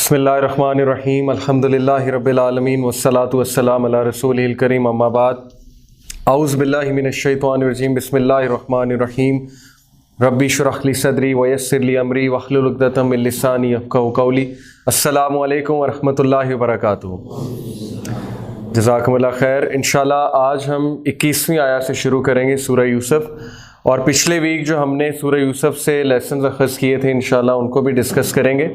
بسم اللہ الرحمن الرحیم الحمدللہ رب العالمین والصلاة والسلام علی رسولہ الکریم اما بعد اعوذ باللہ من الشیطان الرجیم بسم اللہ الرحمن الرحیم ربی اشرح لی صدری ویسر لی امری واحلل عقدۃ من لسانی یفقہوا قولی السلام علیکم ورحمۃ اللہ وبرکاتہ۔ جزاکم اللہ خیر۔ انشاءاللہ آج ہم 21ویں آیت سے شروع کریں گے سورہ یوسف، اور پچھلے ویک جو ہم نے سورہ یوسف سے لیسنز اخذ کیے تھے انشاءاللہ ان کو بھی ڈسکس کریں گے۔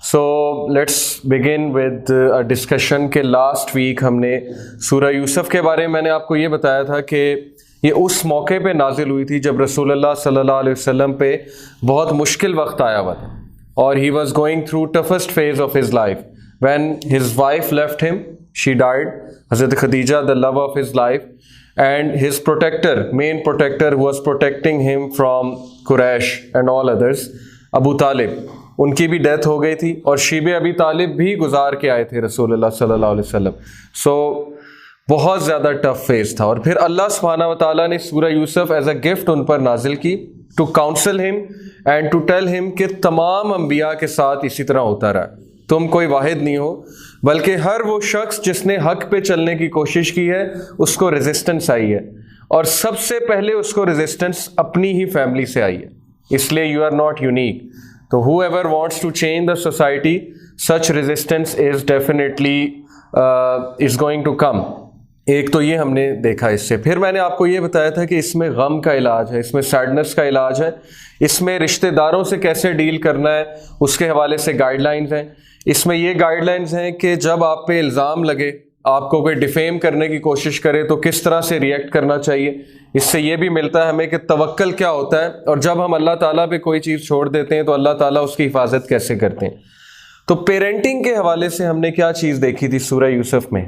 So let's begin with discussion کہ لاسٹ ویک ہم نے سورہ یوسف کے بارے میں نے آپ کو یہ بتایا تھا کہ یہ اس موقع پہ نازل ہوئی تھی جب رسول اللہ صلی اللہ علیہ وسلم پہ بہت مشکل وقت آیا ہوا تھا، اور he was going through toughest phase of his life when his wife left him, she died, Hazrat Khadija the love of his life, and his protector, main protector who was protecting him from Quraysh and all others, Abu Talib, ان کی بھی death ہو گئی تھی، اور شیب ابی طالب بھی گزار کے آئے تھے رسول اللہ صلی اللہ علیہ وسلم۔ سو بہت زیادہ ٹف فیز تھا، اور پھر اللہ سبحانہ و تعالیٰ نے سورہ یوسف ایز اے گفٹ ان پر نازل کی ٹو کاؤنسل ہم اینڈ ٹو ٹیل ہم کہ تمام انبیاء کے ساتھ اسی طرح ہوتا رہا، تم کوئی واحد نہیں ہو، بلکہ ہر وہ شخص جس نے حق پہ چلنے کی کوشش کی ہے اس کو ریزسٹنس آئی ہے، اور سب سے پہلے اس کو ریزسٹنس اپنی ہی فیملی سے آئی ہے، اس لیے یو آر ناٹ یونیک۔ تو whoever wants to change the society, such resistance is definitely is going to come۔ ایک تو یہ ہم نے دیکھا اس سے۔ پھر میں نے آپ کو یہ بتایا تھا کہ اس میں غم کا علاج ہے، اس میں سیڈنس کا علاج ہے، اس میں رشتہ داروں سے کیسے ڈیل کرنا ہے اس کے حوالے سے گائیڈ لائنز ہیں۔ اس میں یہ گائیڈ لائنز ہیں کہ جب آپ پہ الزام لگے، آپ کو کوئی ڈیفیم کرنے کی کوشش کرے تو کس طرح سے ریئیکٹ کرنا چاہیے۔ اس سے یہ بھی ملتا ہے ہمیں کہ توکل کیا ہوتا ہے، اور جب ہم اللہ تعالیٰ پہ کوئی چیز چھوڑ دیتے ہیں تو اللہ تعالیٰ اس کی حفاظت کیسے کرتے ہیں۔ تو پیرنٹنگ کے حوالے سے ہم نے کیا چیز دیکھی تھی سورہ یوسف میں؟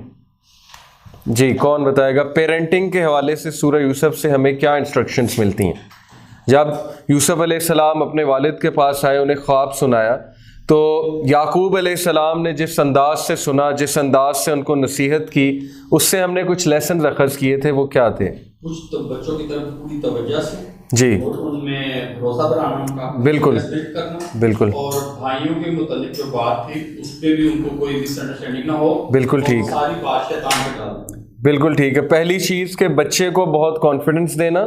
جی کون بتائے گا؟ پیرنٹنگ کے حوالے سے سورہ یوسف سے ہمیں کیا انسٹرکشنز ملتی ہیں؟ جب یوسف علیہ السلام اپنے والد کے پاس آئے، انہیں خواب سنایا، تو یعقوب علیہ السلام نے جس انداز سے سنا، جس انداز سے ان کو نصیحت کی، اس سے ہم نے کچھ لیسنز اخذ کیے تھے۔ وہ کیا تھے؟ کچھ بچوں کی طرف پوری توجہ سے، جی، اور ان میں بھروسہ بنانا، ان کا بالکل کرنا، بالکل، اور بھائیوں کے متعلق جو بات تھی اس پہ بھی ان کو کوئی مس انڈرسٹینڈنگ نہ ہو، بالکل ٹھیک، ساری بات شیطان پہ ڈال دیں۔ بالکل ٹھیک ہے۔ پہلی چیز کہ بچے کو بہت کانفیڈنس دینا،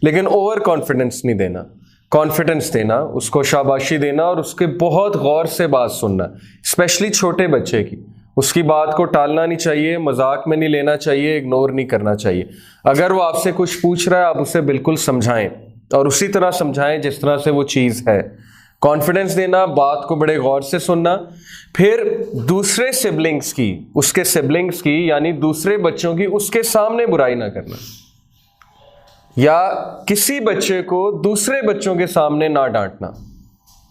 لیکن اوور کانفیڈنس نہیں دینا، کانفیڈنس دینا، اس کو شاباشی دینا، اور اس کے بہت غور سے بات سننا، اسپیشلی چھوٹے بچے کی۔ اس کی بات کو ٹالنا نہیں چاہیے، مذاق میں نہیں لینا چاہیے، اگنور نہیں کرنا چاہیے۔ اگر وہ آپ سے کچھ پوچھ رہا ہے آپ اسے بالکل سمجھائیں، اور اسی طرح سمجھائیں جس طرح سے وہ چیز ہے۔ کانفیڈنس دینا، بات کو بڑے غور سے سننا۔ پھر دوسرے سبلنگس کی، اس کے سبلنگس کی یعنی دوسرے بچوں کی، اس کے سامنے برائی نہ کرنا، یا کسی بچے کو دوسرے بچوں کے سامنے نہ ڈانٹنا،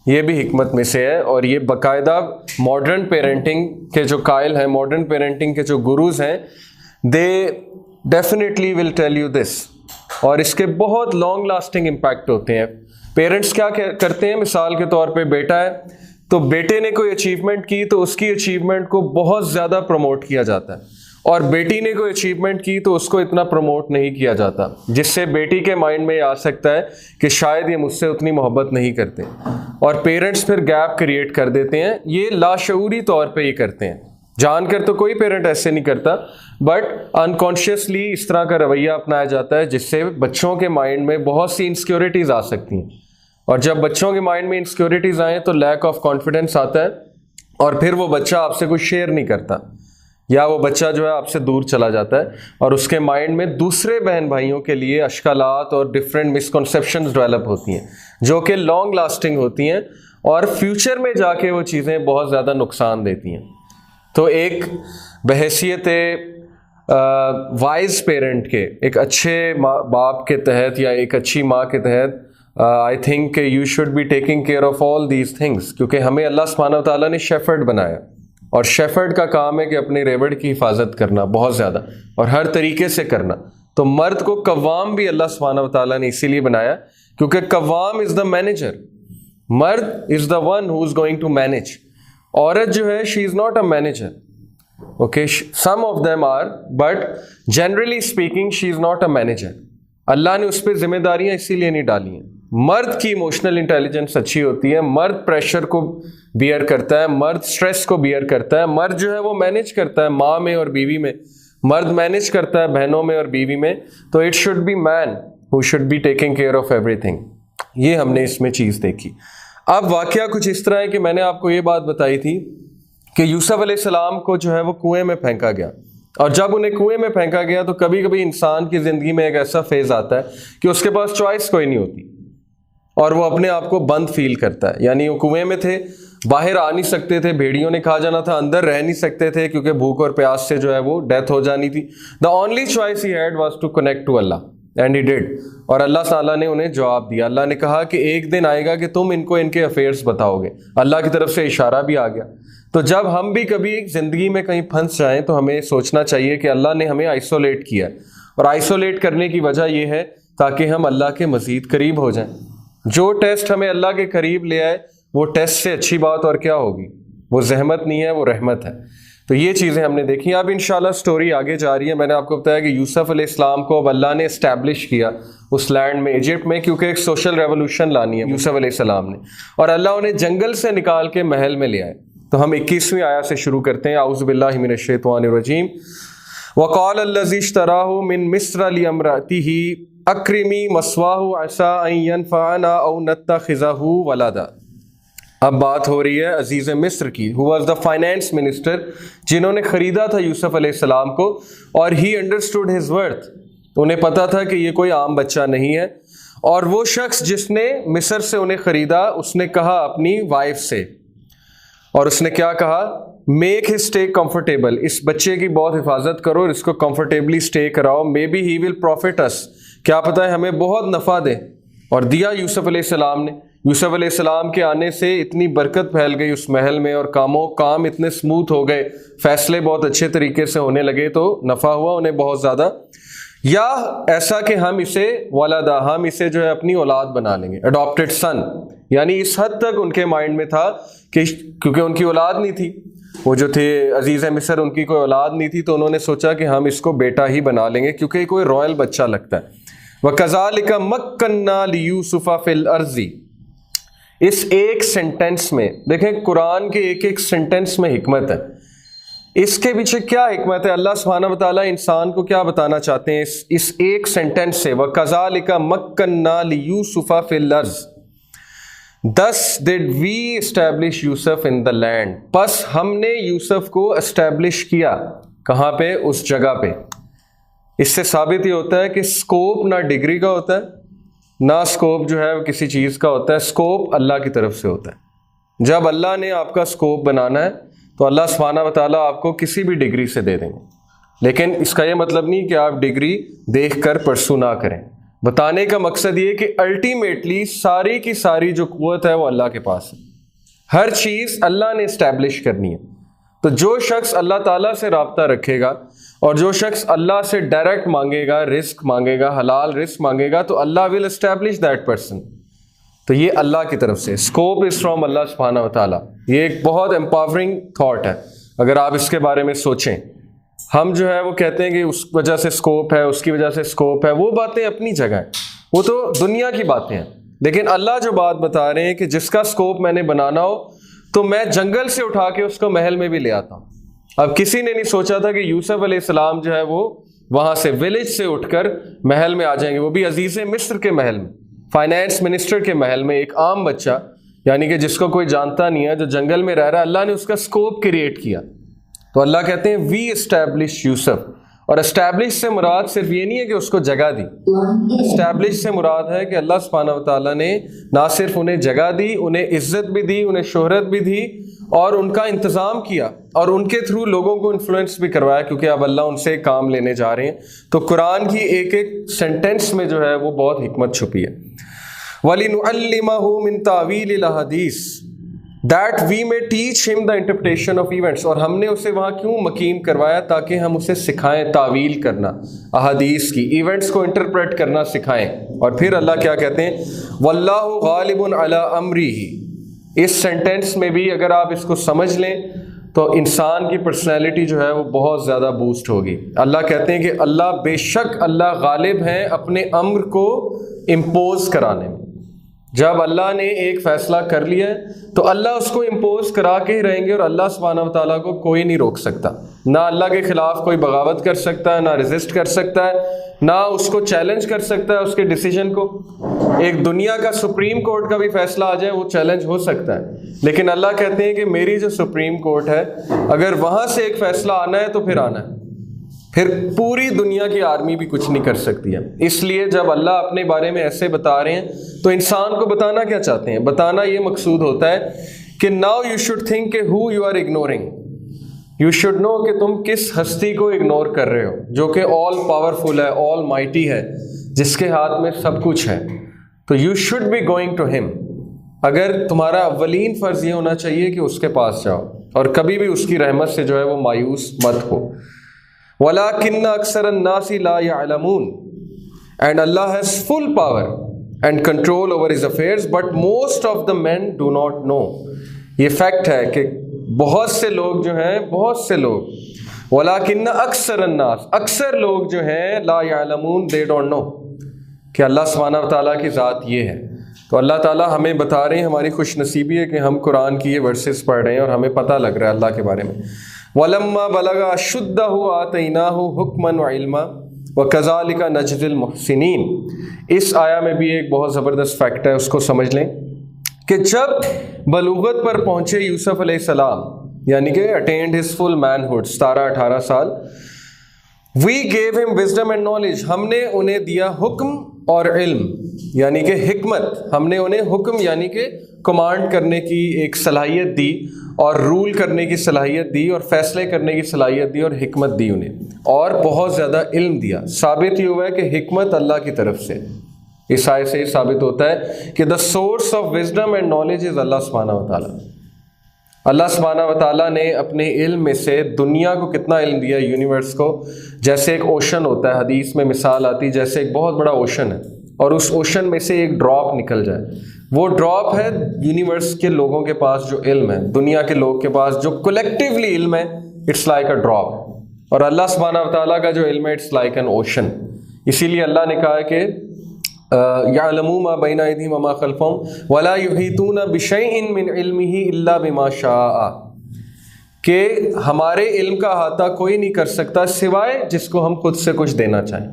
یہ بھی حکمت میں سے ہے۔ اور یہ باقاعدہ ماڈرن پیرنٹنگ کے جو قائل ہیں، ماڈرن پیرنٹنگ کے جو گروز ہیں، they definitely will tell you this, اور اس کے بہت لانگ لاسٹنگ امپیکٹ ہوتے ہیں۔ پیرنٹس کیا کرتے ہیں؟ مثال کے طور پہ بیٹا ہے، تو بیٹے نے کوئی اچیومنٹ کی تو اس کی اچیومنٹ کو بہت زیادہ پروموٹ کیا جاتا ہے، اور بیٹی نے کوئی اچیومنٹ کی تو اس کو اتنا پروموٹ نہیں کیا جاتا، جس سے بیٹی کے مائنڈ میں یہ آ سکتا ہے کہ شاید یہ مجھ سے اتنی محبت نہیں کرتے، اور پیرنٹس پھر گیپ کریٹ کر دیتے ہیں۔ یہ لاشعوری طور پہ یہ کرتے ہیں، جان کر تو کوئی پیرنٹ ایسے نہیں کرتا، بٹ انکانشیسلی اس طرح کا رویہ اپنایا جاتا ہے، جس سے بچوں کے مائنڈ میں بہت سی انسیکیورٹیز آ سکتی ہیں، اور جب بچوں کے مائنڈ میں انسیکیورٹیز آئیں تو لیک آف کانفیڈنس آتا ہے، اور پھر وہ بچہ آپ سے کچھ شیئر نہیں کرتا، یا وہ بچہ جو ہے آپ سے دور چلا جاتا ہے، اور اس کے مائنڈ میں دوسرے بہن بھائیوں کے لیے اشکالات اور ڈفرینٹ مسکنسیپشنز ڈیولپ ہوتی ہیں، جو کہ لانگ لاسٹنگ ہوتی ہیں، اور فیوچر میں جا کے وہ چیزیں بہت زیادہ نقصان دیتی ہیں۔ تو ایک بحیثیت وائز پیرنٹ کے، ایک اچھے باپ کے تحت یا ایک اچھی ماں کے تحت، آئی تھنک کہ you should be taking care of all these things, کیونکہ ہمیں اللہ سبحانہ و تعالیٰ نے شیفرڈ بنایا، اور شیفرڈ کا کام ہے کہ اپنی ریوڑ کی حفاظت کرنا بہت زیادہ، اور ہر طریقے سے کرنا۔ تو مرد کو قوام بھی اللہ سبحانہ و تعالیٰ نے اسی لیے بنایا، کیونکہ قوام از دا مینیجر، مرد is the one who is going to manage. عورت جو ہے she is not a manager, okay, some of them are, but generally speaking she is not a manager. Allah نے اس پہ ذمہ داریاں اسی لیے نہیں ڈالی ہیں، مرد کی ایموشنل انٹیلیجنس اچھی ہوتی ہے، مرد پریشر کو بیئر کرتا ہے، مرد سٹریس کو بیئر کرتا ہے، مرد جو ہے وہ مینیج کرتا ہے ماں میں اور بیوی میں، مرد مینیج کرتا ہے بہنوں میں اور بیوی میں. تو it should be man who should be taking care of everything. یہ ہم نے اس میں چیز دیکھی. اب واقعہ کچھ اس طرح ہے کہ میں نے آپ کو یہ بات بتائی تھی کہ یوسف علیہ السلام کو جو ہے وہ کنویں میں پھینکا گیا، اور جب انہیں کنویں میں پھینکا گیا تو کبھی کبھی انسان کی زندگی میں ایک ایسا فیز آتا ہے کہ اس کے پاس چوائس کوئی نہیں ہوتی اور وہ اپنے آپ کو بند فیل کرتا ہے. یعنی وہ کنویں میں تھے، باہر آ نہیں سکتے تھے، بھیڑیوں نے کھا جانا تھا، اندر رہ نہیں سکتے تھے کیونکہ بھوک اور پیاس سے جو ہے وہ ڈیتھ ہو جانی تھی. The only choice he had was to connect to Allah and he did. اور اللہ تعالیٰ نے انہیں جواب دیا. اللہ نے کہا کہ ایک دن آئے گا کہ تم ان کو ان کے افیئرس بتاؤ گے. اللہ کی طرف سے اشارہ بھی آ گیا. تو جب ہم بھی کبھی زندگی میں کہیں پھنس جائیں تو ہمیں سوچنا چاہیے کہ اللہ نے ہمیں آئسولیٹ کیا، اور آئسولیٹ کرنے کی وجہ یہ ہے تاکہ ہم اللہ کے مزید قریب ہو جائیں. جو ٹیسٹ ہمیں اللہ کے قریب لے آئے وہ ٹیسٹ سے اچھی بات اور کیا ہوگی؟ وہ زحمت نہیں ہے، وہ رحمت ہے. تو یہ چیزیں ہم نے دیکھی. اب انشاءاللہ سٹوری آگے جا رہی ہے. میں نے آپ کو بتایا کہ یوسف علیہ السلام کو اب اللہ نے اسٹیبلش کیا اس لینڈ میں، ایجپٹ میں، کیونکہ ایک سوشل ریولوشن لانی ہے یوسف علیہ السلام نے، اور اللہ انہیں جنگل سے نکال کے محل میں لے آئے. تو ہم 21ویں آیت سے شروع کرتے ہیں. اعوذ باللہ من الشیطان الرجیم. وقال الذی اشتراہ من مصر لامرأتہ اکرمی مثواہ عسیٰ ان ینفعنا او نتخذہ ولدا. اب بات ہو رہی ہے عزیز مصر کی، who was the finance minister، جنہوں نے خریدا تھا یوسف علیہ السلام کو، اور he understood his worth. انہیں پتا تھا کہ یہ کوئی عام بچہ نہیں ہے. اور وہ شخص جس نے مصر سے انہیں خریدا، اس نے کہا اپنی وائف سے، اور اس نے کیا کہا؟ Make his stay comfortable. اس بچے کی بہت حفاظت کرو اور اس کو کمفرٹیبلی اسٹے کراؤ. May be he will profit اس، کیا پتہ ہے ہمیں بہت نفع دے. اور دیا یوسف علیہ السلام نے. یوسف علیہ السلام کے آنے سے اتنی برکت پھیل گئی اس محل میں، اور کام اتنے سموتھ ہو گئے، فیصلے بہت اچھے طریقے سے ہونے لگے، تو نفع ہوا انہیں بہت زیادہ. یا ایسا کہ ہم اسے ولدا، ہم اسے جو ہے اپنی اولاد بنا لیں گے، اڈاپٹڈ سن. یعنی اس حد تک ان کے مائنڈ میں تھا کہ کیونکہ ان کی اولاد نہیں تھی، وہ جو تھے عزیز مصر، ان کی کوئی اولاد نہیں تھی، تو انہوں نے سوچا کہ ہم اس کو بیٹا ہی بنا لیں گے کیونکہ کوئی رائل بچہ لگتا ہے. وَكَذَلِكَ مَكَّنَّا لِيُوسُفَ فِي الْأَرْضِ. اس ایک سینٹنس میں دیکھیں، قرآن کے ایک ایک سینٹنس میں حکمت ہے. اس کے پیچھے کیا حکمت ہے؟ اللہ سبحانہ وتعالیٰ انسان کو کیا بتانا چاہتے ہیں اس ایک سینٹنس سے؟ وَكَذَلِكَ مَكَّنَّا لِيُوسُفَ فِي الْأَرْضِ Thus did we establish Yusuf in the land. پس ہم نے یوسف کو اسٹیبلش کیا. کہاں پہ؟ اس جگہ پہ. اس سے ثابت یہ ہوتا ہے کہ سکوپ نہ ڈگری کا ہوتا ہے، نہ سکوپ جو ہے کسی چیز کا ہوتا ہے. سکوپ اللہ کی طرف سے ہوتا ہے. جب اللہ نے آپ کا سکوپ بنانا ہے تو اللہ سبحانہ وتعالیٰ آپ کو کسی بھی ڈگری سے دے دیں گے. لیکن اس کا یہ مطلب نہیں کہ آپ ڈگری دیکھ کر پرسو نہ کریں. بتانے کا مقصد یہ کہ الٹیمیٹلی ساری کی ساری جو قوت ہے وہ اللہ کے پاس ہے. ہر چیز اللہ نے اسٹیبلش کرنی ہے. تو جو شخص اللہ تعالیٰ سے رابطہ رکھے گا اور جو شخص اللہ سے ڈائریکٹ مانگے گا، رزق مانگے گا، حلال رزق مانگے گا، تو اللہ ول اسٹیبلش دیٹ پرسن. تو یہ اللہ کی طرف سے اسکوپ از فرام اللہ سبحانہ وتعالیٰ. یہ ایک بہت امپاورنگ تھاٹ ہے اگر آپ اس کے بارے میں سوچیں. ہم جو ہے وہ کہتے ہیں کہ اس وجہ سے سکوپ ہے، اس کی وجہ سے سکوپ ہے. وہ باتیں اپنی جگہ ہیں، وہ تو دنیا کی باتیں ہیں. لیکن اللہ جو بات بتا رہے ہیں کہ جس کا سکوپ میں نے بنانا ہو تو میں جنگل سے اٹھا کے اس کو محل میں بھی لے آتا ہوں. اب کسی نے نہیں سوچا تھا کہ یوسف علیہ السلام جو ہے وہ وہاں سے ولیج سے اٹھ کر محل میں آ جائیں گے، وہ بھی عزیز مصر کے محل میں، فائنانس منسٹر کے محل میں. ایک عام بچہ یعنی کہ جس کو کوئی جانتا نہیں ہے، جو جنگل میں رہ رہا ہے، اللہ نے اس کا سکوپ کریٹ کیا. تو اللہ کہتے ہیں وی اسٹیبلش یوسف. اور اسٹیبلش سے مراد صرف یہ نہیں ہے کہ اس کو جگہ دی. اسٹیبلش سے مراد ہے کہ اللہ سبحانہ وتعالیٰ نے نہ صرف انہیں جگہ دی، انہیں عزت بھی دی، انہیں شہرت بھی دی، اور ان کا انتظام کیا، اور ان کے تھرو لوگوں کو انفلوئنس بھی کروایا، کیونکہ اب اللہ ان سے کام لینے جا رہے ہیں. تو قرآن کی ایک ایک سینٹنس میں جو ہے وہ بہت حکمت چھپی ہے. وَلِنُعَلِّمَهُ مِن تَعْوِيلِ الْأَحَادِيثِ that we may teach him the interpretation of events. اور ہم نے اسے وہاں کیوں مقیم کروایا؟ تاکہ ہم اسے سکھائیں تعویل کرنا، احادیث کی، ایونٹس کو انٹرپریٹ کرنا سکھائیں. اور پھر اللہ کیا کہتے ہیں؟ وَاللَّهُ غَالِبٌ عَلَىٰ أَمْرِهِ. اس سینٹنس میں بھی اگر آپ اس کو سمجھ لیں تو انسان کی پرسنالٹی جو ہے وہ بہت زیادہ بوسٹ ہوگی. اللہ کہتے ہیں کہ اللہ بے شک اللہ غالب ہیں اپنے امر کو امپوز کرانے میں. جب اللہ نے ایک فیصلہ کر لیا ہے تو اللہ اس کو امپوز کرا کے ہی رہیں گے، اور اللہ سبحانہ و تعالیٰ کو کوئی نہیں روک سکتا. نہ اللہ کے خلاف کوئی بغاوت کر سکتا ہے، نہ ریزسٹ کر سکتا ہے، نہ اس کو چیلنج کر سکتا ہے اس کے ڈیسیجن کو. ایک دنیا کا سپریم کورٹ کا بھی فیصلہ آ جائے وہ چیلنج ہو سکتا ہے، لیکن اللہ کہتے ہیں کہ میری جو سپریم کورٹ ہے، اگر وہاں سے ایک فیصلہ آنا ہے تو پھر آنا ہے، پھر پوری دنیا کی آرمی بھی کچھ نہیں کر سکتی ہے. اس لیے جب اللہ اپنے بارے میں ایسے بتا رہے ہیں تو انسان کو بتانا کیا چاہتے ہیں؟ بتانا یہ مقصود ہوتا ہے کہ ناؤ یو شوڈ تھنک کہ who you are ignoring. You should know کہ تم کس ہستی کو اگنور کر رہے ہو، جو کہ آل پاورفل ہے، آل مائٹی ہے، جس کے ہاتھ میں سب کچھ ہے. تو you should be going to him. اگر تمہارا اولین فرض یہ ہونا چاہیے کہ اس کے پاس جاؤ، اور کبھی بھی اس کی رحمت سے جو ہے وہ مایوس مت ہو. وَلَكِنَّ أَكْثَرَ النَّاسِ لَا يَعْلَمُونَ. And Allah has full power and control over His affairs, but most of the men do not know. یہ فیکٹ ہے کہ بہت سے لوگ جو ہیں، بہت سے لوگ، وَلَكِنَّ أَكْثَرَ النَّاسِ، اکثر لوگ جو ہیں، لَا يَعْلَمُونَ، they don't know کہ اللہ سبحانہ و تعالیٰ کی ذات یہ ہے. تو اللہ تعالیٰ ہمیں بتا رہے ہیں، ہماری خوش نصیبی ہے کہ ہم قرآن کی یہ ورسز پڑھ رہے ہیں اور ہمیں پتہ لگ رہا ہے اللہ کے بارے میں. وَلَمَّا بَلَغَ أَشُدَّهُ آتَيْنَاهُ حُكْمًا وَعِلْمًا وَكَذَلِكَ نَجْزِي الْمُحْسِنِينَ. اس آیا میں بھی ایک بہت زبردست فیکٹ ہے، اس کو سمجھ لیں کہ جب بلوغت پر پہنچے یوسف علیہ السلام، یعنی کہ اٹینڈ ہز فل مین ہوڈ، 17-18 سال، وی گیو ہم وزڈم اینڈ نالج، ہم نے انہیں دیا حکم اور علم، یعنی کہ حکمت. ہم نے انہیں حکم یعنی کہ کمانڈ کرنے کی ایک صلاحیت دی، اور رول کرنے کی صلاحیت دی، اور فیصلے کرنے کی صلاحیت دی، اور حکمت دی انہیں، اور بہت زیادہ علم دیا. ثابت یہ ہوا ہے کہ حکمت اللہ کی طرف سے. اس آیت سے یہ ثابت ہوتا ہے کہ the source of wisdom and knowledge is Allah سبحانہ و تعالیٰ. اللہ سبحانہ و تعالیٰ نے اپنے علم میں سے دنیا کو کتنا علم دیا، یونیورس کو. جیسے ایک اوشن ہوتا ہے، حدیث میں مثال آتی ہے، جیسے ایک بہت بڑا اوشن ہے اور اس اوشن میں سے ایک ڈراپ نکل جائے، وہ ڈراپ ہے یونیورس کے لوگوں کے پاس جو علم ہے، دنیا کے لوگ کے پاس جو کولیکٹیولی علم ہے، اٹس لائک اے ڈراپ. اور اللہ سبحانہ و تعالیٰ کا جو علم ہے، اٹس لائک این اوشن. اسی لیے اللہ نے کہا کہ یعلموا ما بین ایدیہم وما خلفہم ولا یحیطون بشیء من علمہ الا بما شاء، کہ ہمارے علم کا احاطہ کوئی نہیں کر سکتا سوائے جس کو ہم خود سے کچھ دینا چاہیں.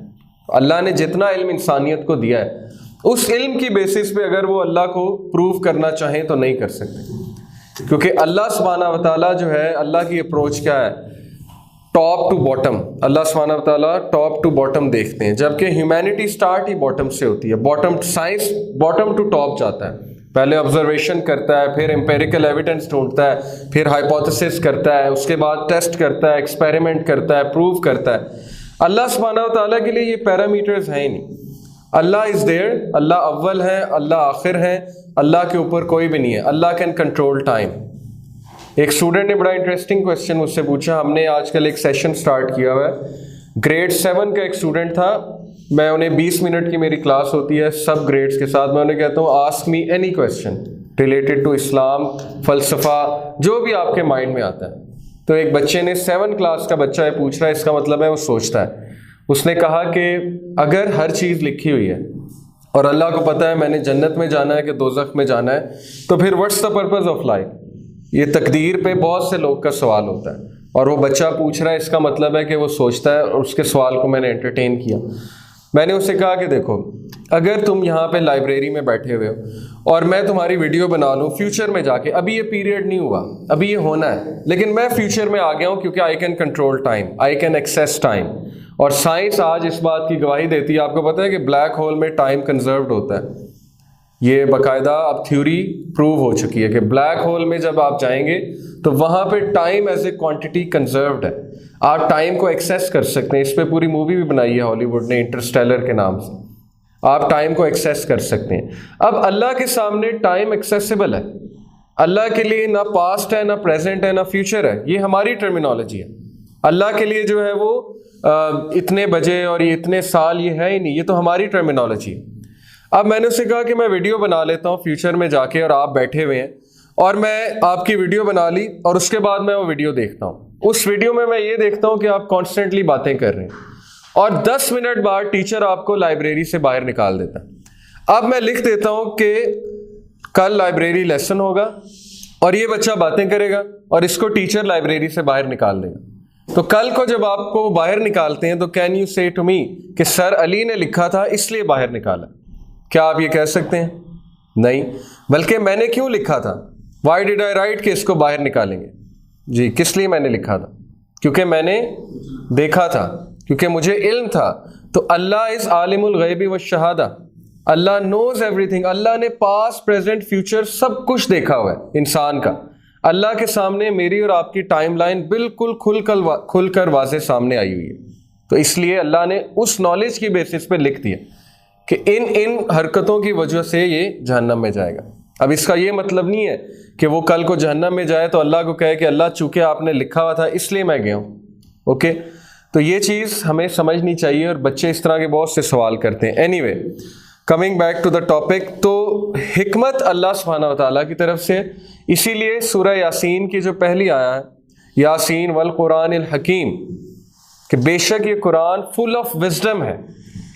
اللہ نے جتنا علم انسانیت کو دیا ہے، اس علم کی بیسس پہ اگر وہ اللہ کو پروو کرنا چاہیں تو نہیں کر سکتے، کیونکہ اللہ سبحانہ و تعالیٰ جو ہے، اللہ کی اپروچ کیا ہے؟ Top to bottom. اللہ سبحانہ و تعالیٰ ٹاپ ٹو باٹم دیکھتے ہیں، جبکہ ہیومینٹی سٹارٹ ہی باٹم سے ہوتی ہے. Bottom science bottom to top جاتا ہے، پہلے آبزرویشن کرتا ہے، پھر امپیریکل ایویڈنس ڈھونڈتا ہے، پھر ہائپوتھیسس کرتا ہے، اس کے بعد ٹیسٹ کرتا ہے، ایکسپیریمنٹ کرتا ہے، پروو کرتا ہے. اللہ سبحانہ و تعالیٰ کے لیے یہ پیرامیٹرز ہیں ہی نہیں. اللہ از دیئر، اللہ اول ہے، اللہ آخر ہے، اللہ کے اوپر کوئی بھی نہیں ہے. اللہ کین کنٹرول ٹائم. ایک اسٹوڈنٹ نے بڑا انٹرسٹنگ کویسچن مجھ سے پوچھا. ہم نے آج کل ایک سیشن سٹارٹ کیا ہوا ہے، گریڈ 7 کا ایک اسٹوڈنٹ تھا. میں انہیں 20 منٹ کی میری کلاس ہوتی ہے سب گریڈس کے ساتھ. میں انہیں کہتا ہوں ask me any question related to Islam, فلسفہ، جو بھی آپ کے مائنڈ میں آتا ہے. تو ایک بچے نے 7 کلاس کا بچہ ہے پوچھ رہا ہے، اس کا مطلب ہے وہ سوچتا ہے. اس نے کہا کہ اگر ہر چیز لکھی ہوئی ہے اور اللہ کو پتہ ہے میں نے جنت میں جانا ہے کہ دوزخ میں جانا ہے، تو پھر what's the purpose of life? یہ تقدیر پہ بہت سے لوگ کا سوال ہوتا ہے، اور وہ بچہ پوچھ رہا ہے، اس کا مطلب ہے کہ وہ سوچتا ہے، اور اس کے سوال کو میں نے انٹرٹین کیا. میں نے اسے کہا کہ دیکھو، اگر تم یہاں پہ لائبریری میں بیٹھے ہوئے ہو اور میں تمہاری ویڈیو بنا لوں فیوچر میں جا کے، ابھی یہ پیریڈ نہیں ہوا، ابھی یہ ہونا ہے، لیکن میں فیوچر میں آ گیا ہوں کیونکہ I can control time, I can access time. اور سائنس آج اس بات کی گواہی دیتی ہے. آپ کو پتہ ہے کہ بلیک ہول میں ٹائم کنزروڈ ہوتا ہے. یہ باقاعدہ اب تھیوری پروو ہو چکی ہے کہ بلیک ہول میں جب آپ جائیں گے تو وہاں پہ ٹائم ایز اے کوانٹٹی کنزروڈ ہے. آپ ٹائم کو ایکسیس کر سکتے ہیں. اس پہ پوری مووی بھی بنائی ہے ہالی ووڈ نے، انٹرسٹیلر کے نام سے. آپ ٹائم کو ایکسیس کر سکتے ہیں. اب اللہ کے سامنے ٹائم ایکسیسیبل ہے. اللہ کے لیے نہ پاسٹ ہے، نہ پریزنٹ ہے، نہ فیوچر ہے. یہ ہماری ٹرمینالوجی ہے. اللہ کے لیے جو ہے وہ اتنے بجے اور یہ اتنے سال یہ ہے ہی نہیں، یہ تو ہماری ٹرمینالوجی ہے. اب میں نے اسے کہا کہ میں ویڈیو بنا لیتا ہوں فیوچر میں جا کے، اور آپ بیٹھے ہوئے ہیں، اور میں آپ کی ویڈیو بنا لی، اور اس کے بعد میں وہ ویڈیو دیکھتا ہوں. اس ویڈیو میں یہ دیکھتا ہوں کہ آپ کانسٹنٹلی باتیں کر رہے ہیں، اور 10 منٹ بعد ٹیچر آپ کو لائبریری سے باہر نکال دیتا ہے. اب میں لکھ دیتا ہوں کہ کل لائبریری لیسن ہوگا اور یہ بچہ باتیں کرے گا اور اس کو ٹیچر لائبریری سے باہر نکال دے گا. تو کل کو جب آپ کو باہر نکالتے ہیں تو کین یو سے ٹو می کہ سر علی نے لکھا تھا اس لیے باہر نکالا؟ کیا آپ یہ کہہ سکتے ہیں؟ نہیں، بلکہ میں نے کیوں لکھا تھا، وائی ڈیڈ آئی رائٹ کہ اس کو باہر نکالیں گے. جی کس لیے میں نے لکھا تھا؟ کیونکہ میں نے دیکھا تھا، کیونکہ مجھے علم تھا. تو اللہ از عالم الغیب والشہادہ، اللہ نوز ایوری تھنگ. اللہ نے پاسٹ پریزنٹ فیوچر سب کچھ دیکھا ہوا ہے انسان کا. اللہ کے سامنے میری اور آپ کی ٹائم لائن بالکل کھل کر واضح سامنے آئی ہوئی ہے. تو اس لیے اللہ نے اس نالج کی بیسس پہ لکھ دیا کہ ان حرکتوں کی وجہ سے یہ جہنم میں جائے گا. اب اس کا یہ مطلب نہیں ہے کہ وہ کل کو جہنم میں جائے تو اللہ کو کہے کہ اللہ چونکہ آپ نے لکھا ہوا تھا اس لیے میں گیا ہوں. اوکے، تو یہ چیز ہمیں سمجھنی چاہیے اور بچے اس طرح کے بہت سے سوال کرتے ہیں. Anyway, coming back to the topic, تو حکمت اللہ سبحانہ و تعالیٰ کی طرف سے. اسی لیے سورہ یاسین کی جو پہلی آیا ہے، یاسین والقرآن الحکیم، کہ بے شک یہ قرآن فل آف وزڈم ہے،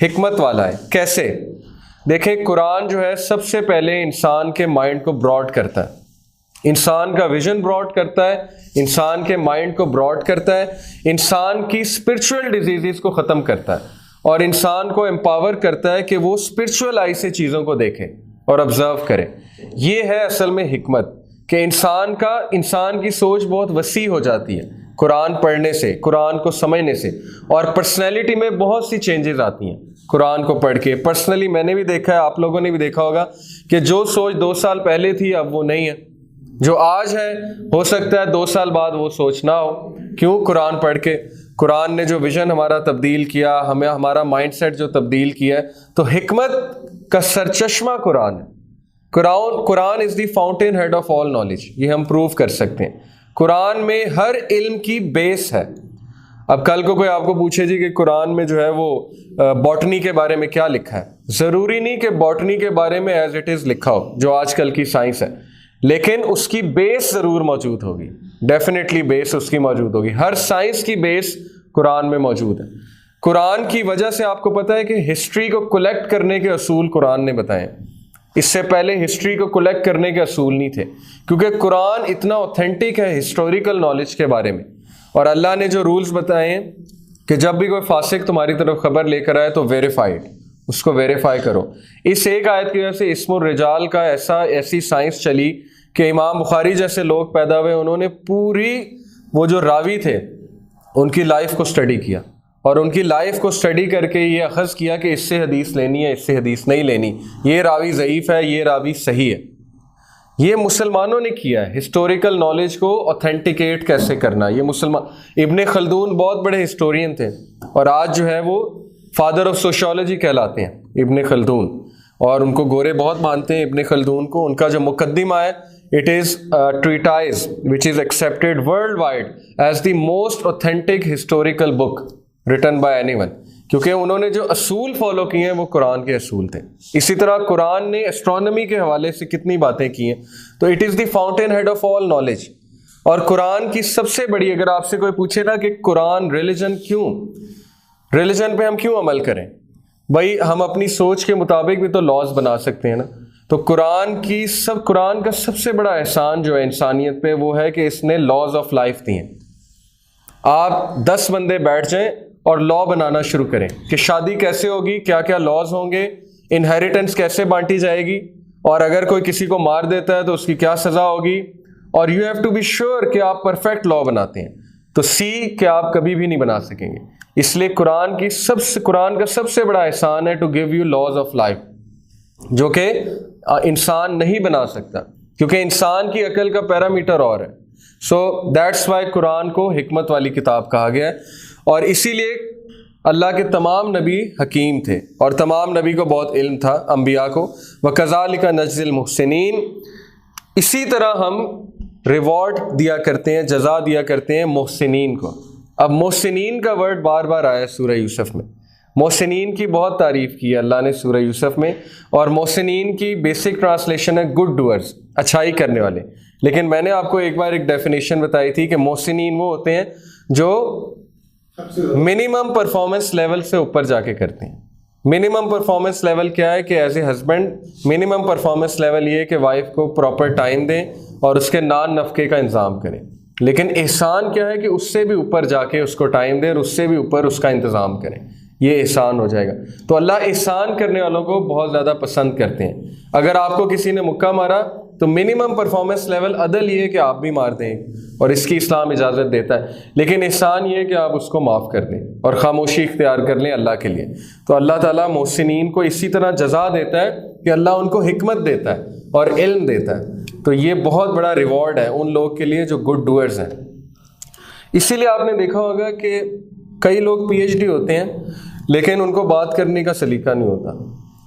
حکمت والا ہے. کیسے؟ دیکھیں، قرآن جو ہے سب سے پہلے انسان کے مائنڈ کو براڈ کرتا ہے، انسان کا ویژن براڈ کرتا ہے، انسان کے مائنڈ کو براڈ کرتا ہے، انسان کی اسپرچول ڈیزیزز کو ختم کرتا ہے اور انسان کو امپاور کرتا ہے کہ وہ اسپرچول آئی سے چیزوں کو دیکھے اور آبزرو کرے. یہ ہے اصل میں حکمت، کہ انسان کی سوچ بہت وسیع ہو جاتی ہے قرآن پڑھنے سے، قرآن کو سمجھنے سے، اور پرسنالٹی میں بہت سی چینجز آتی ہیں قرآن کو پڑھ کے. پرسنلی میں نے بھی دیکھا ہے، آپ لوگوں نے بھی دیکھا ہوگا کہ جو سوچ 2 سال پہلے تھی اب وہ نہیں ہے. جو آج ہے ہو سکتا ہے 2 سال بعد وہ سوچ نہ ہو. کیوں؟ قرآن پڑھ کے. قرآن نے جو ویژن ہمارا تبدیل کیا، ہمارا مائنڈ سیٹ جو تبدیل کیا ہے. تو حکمت کا سرچشمہ قرآن ہے. Quran is the fountain head of all knowledge, یہ ہم پروو کر سکتے ہیں. قرآن میں ہر علم کی بیس ہے. اب کل کو کوئی آپ کو پوچھے جی کہ قرآن میں جو ہے وہ باٹنی کے بارے میں کیا لکھا ہے، ضروری نہیں کہ باٹنی کے بارے میں ایز اٹ از لکھا ہو جو آج کل کی سائنس ہے، لیکن اس کی بیس ضرور موجود ہوگی. ڈیفینیٹلی بیس اس کی موجود ہوگی. ہر سائنس کی بیس قرآن میں موجود ہے. قرآن کی وجہ سے آپ کو پتہ ہے کہ ہسٹری کو کلیکٹ کرنے کے اصول قرآن نے بتائے. اس سے پہلے ہسٹری کو کلیکٹ کرنے کے اصول نہیں تھے، کیونکہ قرآن اتنا اوتھینٹک ہے ہسٹوریکل نالج کے بارے میں. اور اللہ نے جو رولز بتائے ہیں کہ جب بھی کوئی فاسق تمہاری طرف خبر لے کر آئے تو ویریفائڈ، اس کو ویریفائی کرو. اس ایک آیت کی وجہ سے اسم الرجال کا ایسی سائنس چلی کہ امام بخاری جیسے لوگ پیدا ہوئے، انہوں نے پوری وہ جو راوی تھے ان کی لائف کو اسٹڈی کیا، اور ان کی لائف کو اسٹڈی کر کے یہ اخذ کیا کہ اس سے حدیث لینی ہے، اس سے حدیث نہیں لینی، یہ راوی ضعیف ہے، یہ راوی صحیح ہے. یہ مسلمانوں نے کیا ہے، ہسٹوریکل نالج کو اوتھینٹیکیٹ کیسے کرنا. یہ ابن خلدون بہت بڑے ہسٹورین تھے، اور آج جو ہے وہ فادر آف سوشیولوجی کہلاتے ہیں ابن خلدون، اور ان کو گورے بہت مانتے ہیں ابن خلدون کو. ان کا جو مقدمہ ہے it is a treatise which is accepted worldwide as the most authentic historical book written by anyone. کیونکہ انہوں نے جو اصول فالو کیے ہیں وہ قرآن کے اصول تھے. اسی طرح قرآن نے اسٹرانومی کے حوالے سے کتنی باتیں کی ہیں. تو it is the fountain head of all knowledge. اور قرآن کی سب سے بڑی، اگر آپ سے کوئی پوچھے نا کہ قرآن ریلیجن پہ ہم کیوں عمل کریں، بھائی ہم اپنی سوچ کے مطابق بھی تو لاز بنا سکتے ہیں نا. تو قرآن کا سب سے بڑا احسان جو ہے انسانیت پہ وہ ہے کہ اس نے لاز آف لائف دی ہیں. آپ 10 بندے بیٹھ جائیں اور لا بنانا شروع کریں کہ شادی کیسے ہوگی، کیا کیا لاز ہوں گے، انہیریٹنس کیسے بانٹی جائے گی، اور اگر کوئی کسی کو مار دیتا ہے تو اس کی کیا سزا ہوگی، اور you have to be sure کہ آپ پرفیکٹ لا بناتے ہیں. تو کہ آپ کبھی بھی نہیں بنا سکیں گے. اس لیے قرآن کا سب سے بڑا احسان ہے to give you laws of life, جو کہ انسان نہیں بنا سکتا، کیونکہ انسان کی عقل کا پیرامیٹر اور ہے. سو دیٹس وائی قرآن کو حکمت والی کتاب کہا گیا ہے. اور اسی لیے اللہ کے تمام نبی حکیم تھے، اور تمام نبی کو بہت علم تھا، انبیاء کو. وَكَذَلِكَ نَجْزِي الْمُحْسِنِينَ، اسی طرح ہم ریوارڈ دیا کرتے ہیں، جزا دیا کرتے ہیں محسنین کو. اب محسنین کا ورڈ بار بار آیا سورہ یوسف میں. محسنین کی بہت تعریف کی ہے اللہ نے سورہ یوسف میں، اور محسنین کی بیسک ٹرانسلیشن ہے گڈ ڈوئرز، اچھائی کرنے والے. لیکن میں نے آپ کو ایک بار ایک ڈیفینیشن بتائی تھی کہ محسنین وہ ہوتے ہیں جو منیمم پرفارمنس لیول سے اوپر جا کے کرتے ہیں. منیمم پرفارمنس لیول کیا ہے کہ as a husband minimum performance level یہ ہے کہ وائف کو پراپر ٹائم دیں اور اس کے نان نفقے کا انتظام کریں. لیکن احسان کیا ہے کہ اس سے بھی اوپر جا کے اس کو ٹائم دیں اور اس سے بھی اوپر اس کا انتظام کریں. یہ احسان ہو جائے گا. تو اللہ احسان کرنے والوں کو بہت زیادہ پسند کرتے ہیں. اگر آپ کو کسی نے مکہ مارا تو منیمم پرفارمنس لیول عدل یہ ہے کہ آپ بھی مار دیں اور اس کی اسلام اجازت دیتا ہے. لیکن احسان یہ ہے کہ آپ اس کو معاف کر دیں اور خاموشی اختیار کر لیں اللہ کے لیے. تو اللہ تعالیٰ محسنین کو اسی طرح جزا دیتا ہے کہ اللہ ان کو حکمت دیتا ہے اور علم دیتا ہے. تو یہ بہت بڑا ریوارڈ ہے ان لوگ کے لیے جو گڈ ڈوئرز ہیں. اسی لیے آپ نے دیکھا ہوگا کہ کئی لوگ پی ایچ ڈی ہوتے ہیں لیکن ان کو بات کرنے کا سلیقہ نہیں ہوتا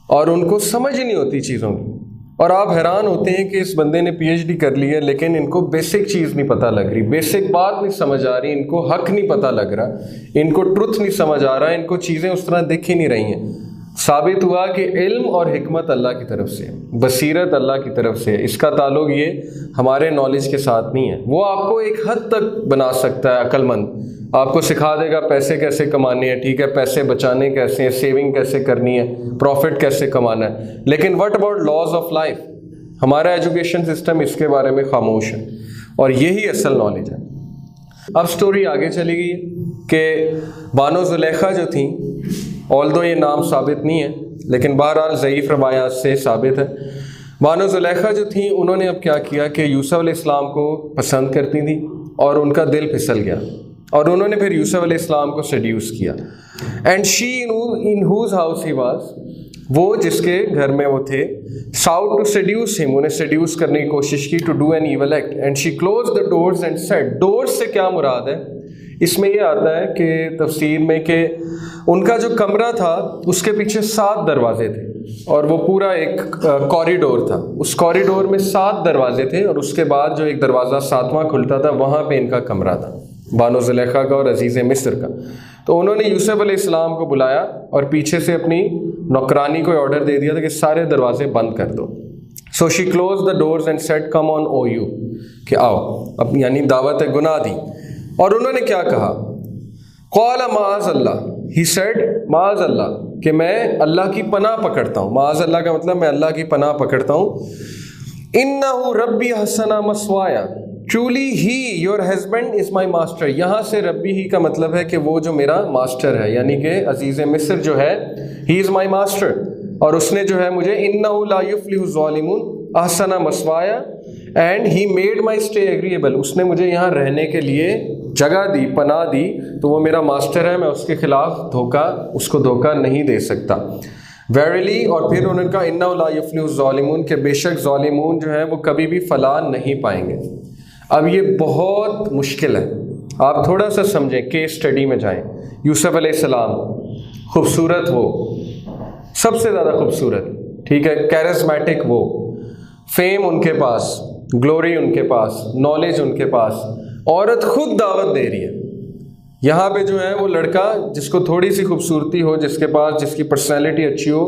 اور ان کو سمجھ نہیں ہوتی چیزوں کی. اور آپ حیران ہوتے ہیں کہ اس بندے نے پی ایچ ڈی کر لی ہے لیکن ان کو بیسک چیز نہیں پتہ لگ رہی, بیسک بات نہیں سمجھ آ رہی, ان کو حق نہیں پتہ لگ رہا, ان کو ٹروتھ نہیں سمجھ آ رہا, ان کو چیزیں اس طرح دکھ ہی نہیں رہی ہیں. ثابت ہوا کہ علم اور حکمت اللہ کی طرف سے, بصیرت اللہ کی طرف سے. اس کا تعلق یہ ہمارے نالج کے ساتھ نہیں ہے. وہ آپ کو ایک حد تک بنا سکتا ہے عقل مند, آپ کو سکھا دے گا پیسے کیسے کمانے ہیں, ٹھیک ہے, پیسے بچانے کیسے ہیں, سیونگ کیسے کرنی ہے, پروفٹ کیسے کمانا ہے. لیکن what about laws of life? ہمارا ایجوکیشن سسٹم اس کے بارے میں خاموش ہے اور یہی اصل نالج ہے. اب سٹوری آگے چلی گئی کہ بانو زلیخا جو تھیں, آلدو یہ نام ثابت نہیں ہے لیکن بہرحال ضعیف روایات سے ثابت ہے. بانو زلیخا جو تھیں انہوں نے اب کیا کیا کہ یوسف علیہ السلام کو پسند کرتی تھیں اور ان کا دل پھسل گیا اور انہوں نے پھر یوسف علیہ السلام کو سیڈیوس کیا. And she in whose house he was, وہ جس کے گھر میں وہ تھے, sought to seduce him, انہیں سیڈیوس کرنے کی کوشش کی, to do an evil act, and she closed the doors and said. doors سے کیا مراد ہے؟ اس میں یہ آتا ہے کہ تفسیر میں کہ ان کا جو کمرہ تھا اس کے پیچھے 7 دروازے تھے اور وہ پورا ایک کوریڈور تھا. اس کوریڈور میں 7 دروازے تھے اور اس کے بعد جو ایک دروازہ 7واں کھلتا تھا وہاں پہ ان کا کمرہ تھا, بانو زلیخا کا اور عزیز مصر کا. تو انہوں نے یوسف علیہ السلام کو بلایا اور پیچھے سے اپنی نوکرانی کو آرڈر دے دیا تھا کہ سارے دروازے بند کر دو. So she close the doors and said come on oh you, کہ آؤ, اب یعنی دعوت گناہ دی. اور انہوں نے کیا کہا؟ قال معاذ اللہ, ہی سیڈ معاذ اللہ, کہ میں اللہ کی پناہ پکڑتا ہوں. معاذ اللہ کا مطلب میں اللہ کی پناہ پکڑتا ہوں. انہ ربی حسن مسوایا, truly he your husband is my master. یہاں سے ربی ہی کا مطلب ہے کہ وہ جو میرا ماسٹر ہے, یعنی کہ عزیز مصر جو ہے ہی از مائی ماسٹر, اور اس نے جو ہے مجھے انہ لا یفلح الظالمون احسن مسوایا and he made my stay agreeable, اس نے مجھے یہاں رہنے کے لیے جگہ دی, پناہ دی, تو وہ میرا ماسٹر ہے, میں اس کے خلاف اس کو دھوکہ نہیں دے سکتا. ویریلی, اور پھر انہوں نے کہا انہ لا یفلح الظالمون, کہ بے شک ظالمون جو ہیں وہ کبھی بھی فلاح نہیں پائیں گے. اب یہ بہت مشکل ہے, آپ تھوڑا سا سمجھیں, کیس اسٹڈی میں جائیں. یوسف علیہ السلام خوبصورت, وہ سب سے زیادہ خوبصورت, ٹھیک ہے, کیرزمیٹک, وہ فیم ان کے پاس, گلوری ان کے پاس, نالج ان کے پاس, عورت خود دعوت دے رہی ہے. یہاں پہ جو ہے وہ لڑکا جس کو تھوڑی سی خوبصورتی ہو, جس کے پاس جس کی پرسنالٹی اچھی ہو,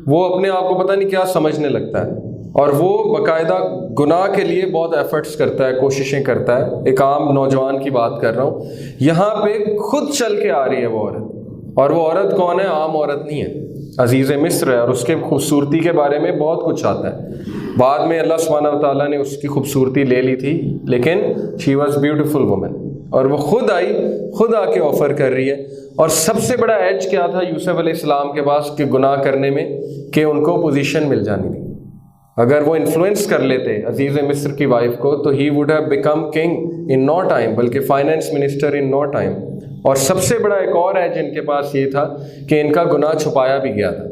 وہ اپنے آپ کو پتہ نہیں کیا سمجھنے لگتا ہے اور وہ باقاعدہ گناہ کے لیے بہت ایفرٹس کرتا ہے, کوششیں کرتا ہے. ایک عام نوجوان کی بات کر رہا ہوں. یہاں پہ خود چل کے آ رہی ہے وہ عورت, اور وہ عورت کون ہے؟ عام عورت نہیں ہے, عزیز مصر ہے, اور اس کے خوبصورتی کے بارے میں بہت کچھ آتا ہے. بعد میں اللہ سبحانہ و تعالیٰ نے اس کی خوبصورتی لے لی تھی, لیکن شی واز بیوٹیفل وومن, اور وہ خود آئی, خود آ کے آفر کر رہی ہے. اور سب سے بڑا ایج کیا تھا یوسف علیہ السلام کے پاس کہ گناہ کرنے میں, کہ ان کو پوزیشن مل جانی تھی. اگر وہ انفلوئنس کر لیتے عزیز مصر کی وائف کو تو he would have become king in no time, بلکہ finance minister in no time. اور سب سے بڑا ایک اور ایج ان کے پاس یہ تھا کہ ان کا گناہ چھپایا بھی گیا تھا,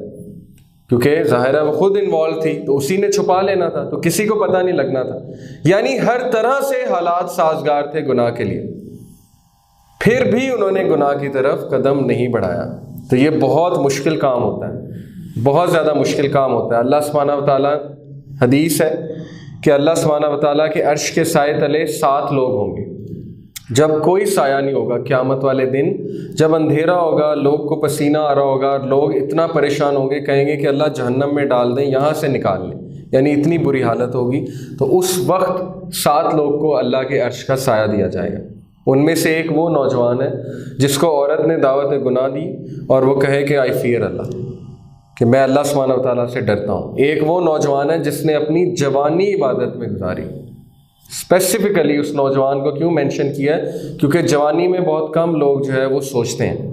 کیونکہ ظاہرہ وہ خود انوالو تھی تو اسی نے چھپا لینا تھا, تو کسی کو پتہ نہیں لگنا تھا. یعنی ہر طرح سے حالات سازگار تھے گناہ کے لیے, پھر بھی انہوں نے گناہ کی طرف قدم نہیں بڑھایا. تو یہ بہت مشکل کام ہوتا ہے, بہت زیادہ مشکل کام ہوتا ہے. اللہ سبحانہ و تعالیٰ, حدیث ہے کہ اللہ سبحانہ و تعالیٰ کے عرش کے سائے تلے 7 لوگ ہوں گے جب کوئی سایہ نہیں ہوگا. قیامت والے دن جب اندھیرا ہوگا, لوگ کو پسینہ آ رہا ہوگا, لوگ اتنا پریشان ہوں گے, کہیں گے کہ اللہ جہنم میں ڈال دیں, یہاں سے نکال لیں, یعنی اتنی بری حالت ہوگی. تو اس وقت 7 لوگ کو اللہ کے عرش کا سایہ دیا جائے گا. ان میں سے ایک وہ نوجوان ہے جس کو عورت نے دعوت گناہ دی اور وہ کہے کہ آئی فیئر اللہ, کہ میں اللہ سبحانہ و تعالیٰ سے ڈرتا ہوں. ایک وہ نوجوان ہے جس نے اپنی جوانی عبادت میں گزاری. اسپیسیفکلی اس نوجوان کو کیوں مینشن کیا ہے؟ کیونکہ جوانی میں بہت کم لوگ جو ہے وہ سوچتے ہیں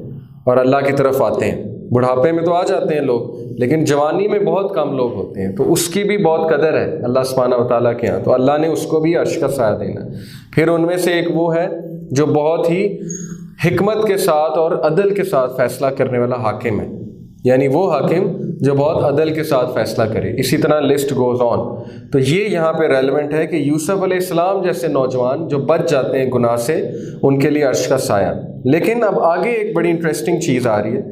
اور اللہ کی طرف آتے ہیں. بڑھاپے میں تو آ جاتے ہیں لوگ، لیکن جوانی میں بہت کم لوگ ہوتے ہیں. تو اس کی بھی بہت قدر ہے اللہ سبحانہ و تعالیٰ کے ہاں. تو اللہ نے اس کو بھی عرش کا سایہ دینا. پھر ان میں سے ایک وہ ہے جو بہت ہی حکمت کے ساتھ اور عدل کے ساتھ فیصلہ کرنے والا حاکم ہے، یعنی وہ حاکم جو بہت عدل کے ساتھ فیصلہ کرے. اسی طرح لسٹ گوز آن. تو یہ یہاں پہ ریلیونٹ ہے کہ یوسف علیہ السلام جیسے نوجوان جو بچ جاتے ہیں گناہ سے، ان کے لیے عرش کا سایہ. لیکن اب آگے ایک بڑی انٹرسٹنگ چیز آ رہی ہے.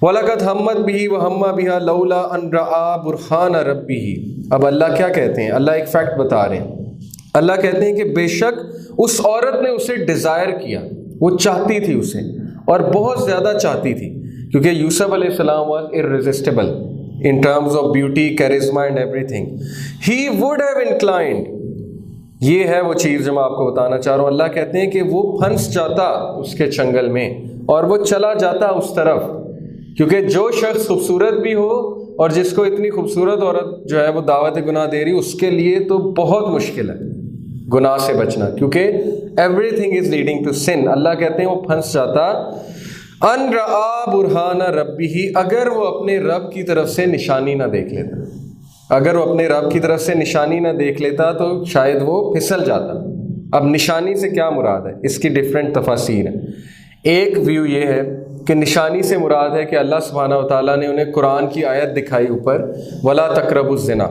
وَلَقَدْ هَمَّتْ بِهِ وَهَمَّ بِهَا لَوْلَا أَنْ رَأَىٰ بُرْهَانَ رَبِّهِ. اب اللہ کیا کہتے ہیں؟ اللہ ایک فیکٹ بتا رہے ہیں. اللہ کہتے ہیں کہ بے شک اس عورت نے اسے ڈیزائر کیا، وہ چاہتی تھی اسے، اور بہت زیادہ چاہتی تھی، کیونکہ یوسف علیہ السلام was irresistible in terms of beauty, charisma and everything. He would have inclined. یہ ہے وہ چیز جو میں آپ کو بتانا چاہ رہا ہوں. اللہ کہتے ہیں کہ وہ پھنس جاتا اس کے چنگل میں اور وہ چلا جاتا اس طرف، کیونکہ جو شخص خوبصورت بھی ہو اور جس کو اتنی خوبصورت عورت جو ہے وہ دعوت گناہ دے رہی، اس کے لیے تو بہت مشکل ہے گناہ سے بچنا، کیونکہ everything is leading to sin. Allah کہتے ہیں وہ پھنس جاتا ان رآ برہان ربہ، اگر وہ اپنے رب کی طرف سے نشانی نہ دیکھ لیتا. اگر وہ اپنے رب کی طرف سے نشانی نہ دیکھ لیتا تو شاید وہ پھسل جاتا. اب نشانی سے کیا مراد ہے؟ اس کی ڈفرینٹ تفاسیر ہیں. ایک ویو یہ ہے کہ نشانی سے مراد ہے کہ اللہ سبحانہ و تعالیٰ نے انہیں قرآن کی آیت دکھائی اوپر، وَلَا تَقْرَبُوا الزِّنَا،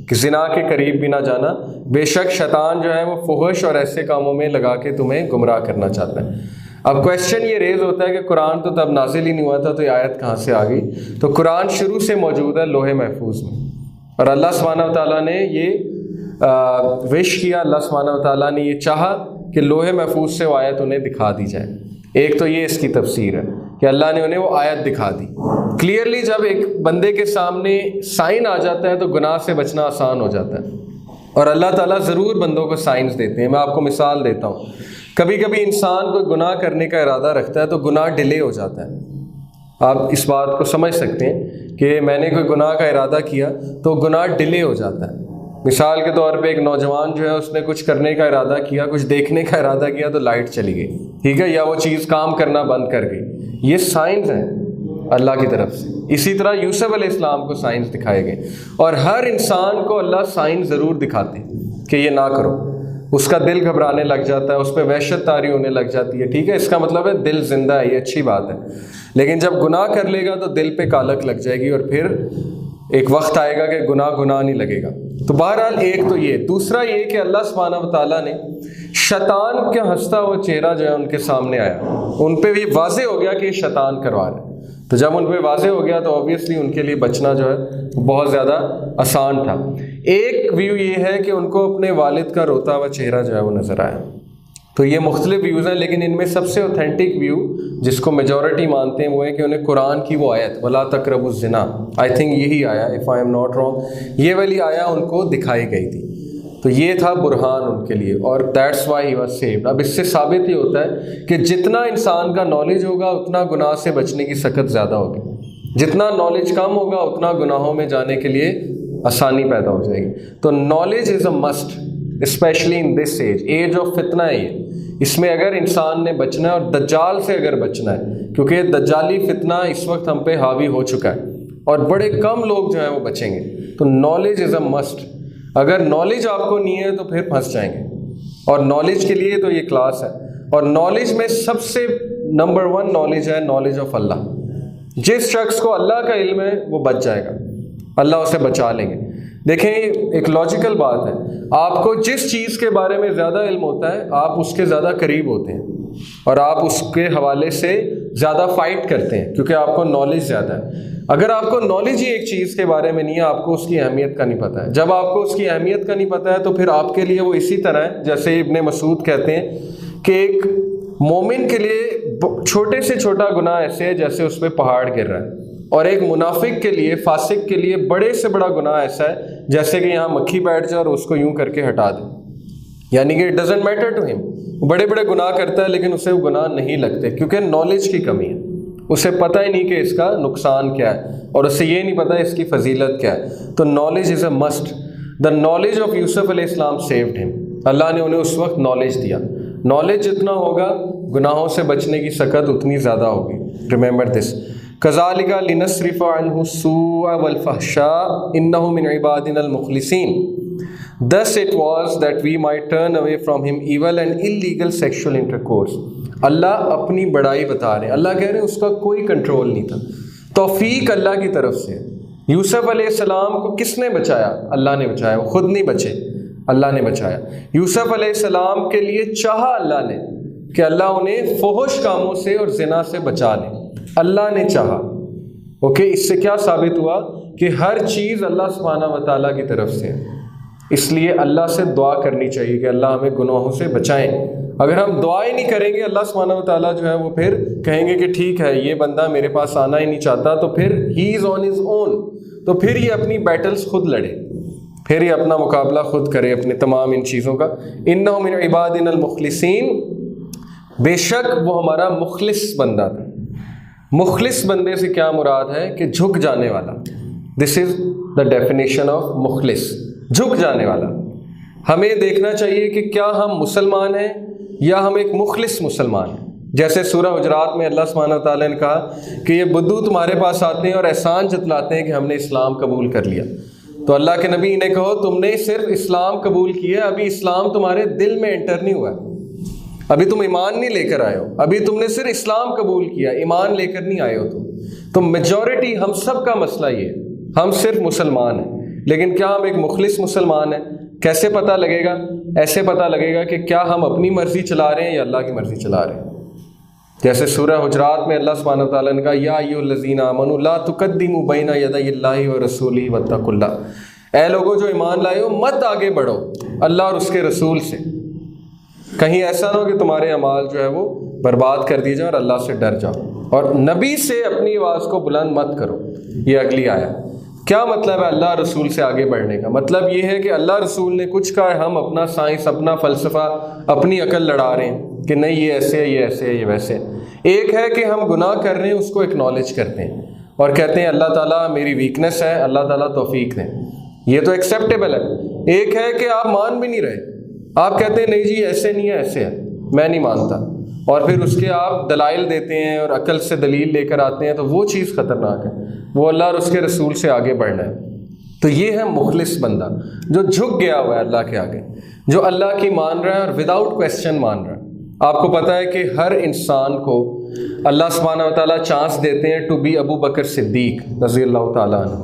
کہ زنا کے قریب بھی نہ جانا، بے شک شیطان جو ہے وہ فحش اور ایسے کاموں میں لگا کے تمہیں گمراہ کرنا چاہتا ہے. اب کویسچن یہ ریز ہوتا ہے کہ قرآن تو تب نازل ہی نہیں ہوا تھا، تو یہ آیت کہاں سے آ گئی؟ تو قرآن شروع سے موجود ہے لوح محفوظ میں، اور اللہ سبحانہ و تعالیٰ نے یہ وش کیا، اللہ سبحانہ و تعالیٰ نے یہ چاہا کہ لوح محفوظ سے وہ آیت انہیں دکھا دی جائے. ایک تو یہ اس کی تفسیر ہے کہ اللہ نے انہیں وہ آیت دکھا دی. کلیئرلی جب ایک بندے کے سامنے سائن آ جاتا ہے تو گناہ سے بچنا آسان ہو جاتا ہے، اور اللہ تعالیٰ ضرور بندوں کو سائنس دیتے ہیں. میں آپ کو مثال دیتا ہوں. کبھی کبھی انسان کو گناہ کرنے کا ارادہ رکھتا ہے تو گناہ ڈیلے ہو جاتا ہے. آپ اس بات کو سمجھ سکتے ہیں کہ میں نے کوئی گناہ کا ارادہ کیا تو گناہ ڈیلے ہو جاتا ہے. مثال کے طور پہ ایک نوجوان جو ہے اس نے کچھ کرنے کا ارادہ کیا، کچھ دیکھنے کا ارادہ کیا تو لائٹ چلی گئی، ٹھیک ہے، یا وہ چیز کام کرنا بند کر گئی. یہ سائنس ہیں اللہ کی طرف سے. اسی طرح یوسف علیہ السلام کو سائنس دکھائے گئے، اور ہر انسان کو اللہ سائنس ضرور دکھاتے ہیں کہ یہ نہ کرو. اس کا دل گھبرانے لگ جاتا ہے، اس پہ وحشت طاری ہونے لگ جاتی ہے، ٹھیک ہے، اس کا مطلب ہے دل زندہ ہے، یہ اچھی بات ہے. لیکن جب گناہ کر لے گا تو دل پہ کالک لگ جائے گی، اور پھر ایک وقت آئے گا کہ گناہ نہیں لگے گا. تو بہرحال ایک تو یہ. دوسرا یہ کہ اللہ سبحانہ و تعالیٰ نے شیطان کا ہنستا ہوا چہرہ جو ہے ان کے سامنے آیا، ان پہ بھی واضح ہو گیا کہ یہ شیطان کروا رہا ہے. تو جب ان پہ واضح ہو گیا تو آبویسلی ان کے لیے بچنا جو ہے بہت زیادہ آسان تھا. ایک ویو یہ ہے کہ ان کو اپنے والد کا روتا ہوا چہرہ جو ہے وہ نظر آیا. تو یہ مختلف ویوز ہیں، لیکن ان میں سب سے اوتھینٹک ویو جس کو میجورٹی مانتے ہیں وہ ہے کہ انہیں قرآن کی وہ آیت وَلَا تَقْرَبُوا الزِّنَا، آئی تھنک یہی آیا، if I am not wrong, یہ والی آیا ان کو دکھائی گئی تھی. تو یہ تھا برہان ان کے لیے، اور that's why he was saved. اب اس سے ثابت ہی ہوتا ہے کہ جتنا انسان کا نالج ہوگا اتنا گناہ سے بچنے کی سخت زیادہ ہوگی. جتنا نالج کم ہوگا اتنا گناہوں میں جانے کے لیے آسانی پیدا ہو جائے گی. تو knowledge is a must, especially in this age of فتنہ ہے یہ. اس میں اگر انسان نے بچنا ہے، اور دجال سے اگر بچنا ہے، کیونکہ دجالی فتنہ اس وقت ہم پہ حاوی ہو چکا ہے اور بڑے کم لوگ جو ہیں وہ بچیں گے. تو نالج از اے مسٹ. اگر نالج آپ کو نہیں ہے تو پھر پھنس جائیں گے، اور نالج کے لیے تو یہ کلاس ہے. اور نالج میں سب سے نمبر 1 نالج ہے نالج آف اللہ. جس شخص کو اللہ کا علم ہے وہ بچ جائے گا، اللہ اسے بچا لیں گے. دیکھیں ایک لاجیکل بات ہے، آپ کو جس چیز کے بارے میں زیادہ علم ہوتا ہے آپ اس کے زیادہ قریب ہوتے ہیں، اور آپ اس کے حوالے سے زیادہ فائٹ کرتے ہیں کیونکہ آپ کو نالج زیادہ ہے. اگر آپ کو نالج ہی ایک چیز کے بارے میں نہیں ہے، آپ کو اس کی اہمیت کا نہیں پتہ ہے. جب آپ کو اس کی اہمیت کا نہیں پتہ ہے تو پھر آپ کے لیے وہ اسی طرح ہے جیسے ابن مسعود کہتے ہیں کہ ایک مومن کے لیے چھوٹے سے چھوٹا گناہ ایسے ہے جیسے اس پہ پہاڑ گر رہا ہے، اور ایک منافق کے لیے، فاسق کے لیے بڑے سے بڑا گناہ ایسا ہے جیسے کہ یہاں مکھی بیٹھ جائے اور اس کو یوں کر کے ہٹا دے. یعنی کہ اٹ ڈزنٹ میٹر ٹو ہم. بڑے بڑے گناہ کرتا ہے لیکن اسے وہ گناہ نہیں لگتے کیونکہ نالج کی کمی ہے. اسے پتہ ہی نہیں کہ اس کا نقصان کیا ہے، اور اسے یہ نہیں پتہ اس کی فضیلت کیا ہے. تو knowledge is a must. The knowledge of Yusuf علیہ السلام سیوڈ ہم. اللہ نے انہیں اس وقت نالج دیا. نالج جتنا ہوگا گناہوں سے بچنے کی سکت اتنی زیادہ ہوگی. Remember this. کذالک لنصرف عنہ السوء والفحشاء انہ من عبادنا المخلصین. Thus it was that we might turn away from him evil and illegal sexual intercourse. اللہ اپنی بڑائی بتا رہے ہیں. اللہ کہہ رہے ہیں اس کا کوئی کنٹرول نہیں تھا. توفیق اللہ کی طرف سے. یوسف علیہ السلام کو کس نے بچایا؟ اللہ نے بچایا. وہ خود نہیں بچے، اللہ نے بچایا. یوسف علیہ السلام کے لیے چاہا اللہ نے کہ اللہ انہیں فحش کاموں سے اور زنا سے بچا لے. اللہ نے چاہا. اوکے، اس سے کیا ثابت ہوا کہ ہر چیز اللہ سبحانہ و تعالیٰ کی طرف سے ہے. اس لیے اللہ سے دعا کرنی چاہیے کہ اللہ ہمیں گناہوں سے بچائیں. اگر ہم دعا ہی نہیں کریں گے، اللہ سبحانہ و تعالیٰ جو ہے وہ پھر کہیں گے کہ ٹھیک ہے یہ بندہ میرے پاس آنا ہی نہیں چاہتا، تو پھر ہی از آن ہز اون. تو پھر یہ اپنی بیٹلز خود لڑے، پھر یہ اپنا مقابلہ خود کرے اپنے تمام ان چیزوں کا. انہ من عبادنا المخلصین. بے شک وہ ہمارا مخلص بندہ تھا. مخلص بندے سے کیا مراد ہے؟ کہ جھک جانے والا. دس از دا ڈیفینیشن آف مخلص. جھک جانے والا. ہمیں دیکھنا چاہیے کہ کیا ہم مسلمان ہیں یا ہم ایک مخلص مسلمان ہیں. جیسے سورہ حجرات میں اللہ سبحانہ و تعالیٰ نے کہا کہ یہ بدو تمہارے پاس آتے ہیں اور احسان جتلاتے ہیں کہ ہم نے اسلام قبول کر لیا. تو اللہ کے نبی انہیں کہو تم نے صرف اسلام قبول کیا، ابھی اسلام تمہارے دل میں انٹر نہیں ہوا ہے. ابھی تم ایمان نہیں لے کر آئے ہو. ابھی تم نے صرف اسلام قبول کیا، ایمان لے کر نہیں آئے ہو. تو میجورٹی ہم سب کا مسئلہ یہ ہے، ہم صرف مسلمان ہیں، لیکن کیا ہم ایک مخلص مسلمان ہیں؟ کیسے پتہ لگے گا؟ ایسے پتہ لگے گا کہ کیا ہم اپنی مرضی چلا رہے ہیں یا اللہ کی مرضی چلا رہے ہیں. جیسے سورہ حجرات میں اللہ سبحانہ و تعالیٰ نے کہا یا ایھا الذین آمنوا لا تقدموا بین یدی اللہ ورسولہ واتقوا اللہ. اے لوگوں جو ایمان لائے ہو، مت آگے بڑھو اللہ اور اس کے رسول سے. کہیں ایسا نہ ہو کہ تمہارے اعمال جو ہے وہ برباد کر دیے جائیں اور اللہ سے ڈر جاؤ. اور نبی سے اپنی آواز کو بلند مت کرو. یہ اگلی آیا. کیا مطلب ہے اللہ رسول سے آگے بڑھنے کا؟ مطلب یہ ہے کہ اللہ رسول نے کچھ کہا ہے، ہم اپنا سائنس، اپنا فلسفہ، اپنی عقل لڑا رہے ہیں کہ نہیں یہ ایسے ہے، یہ ایسے ہے، یہ ویسے. ایک ہے کہ ہم گناہ کر رہے ہیں، اس کو ایکنالج کرتے ہیں اور کہتے ہیں اللہ تعالیٰ میری ویکنس ہے، اللہ تعالیٰ توفیق دیں. یہ تو ایکسیپٹیبل ہے. ایک ہے کہ آپ مان بھی نہیں رہے، آپ کہتے ہیں نہیں جی ایسے نہیں ہے، ایسے ہے، میں نہیں مانتا، اور پھر اس کے آپ دلائل دیتے ہیں اور عقل سے دلیل لے کر آتے ہیں. تو وہ چیز خطرناک ہے. وہ اللہ اور اس کے رسول سے آگے بڑھنا ہے. تو یہ ہے مخلص بندہ جو جھک گیا ہوا ہے اللہ کے آگے، جو اللہ کی مان رہا ہے اور وداؤٹ کویسچن مان رہا ہے. آپ کو پتہ ہے کہ ہر انسان کو اللہ سبحانہ و تعالیٰ چانس دیتے ہیں ٹو بی ابو بکر صدیق رضی اللہ تعالیٰ عنہ.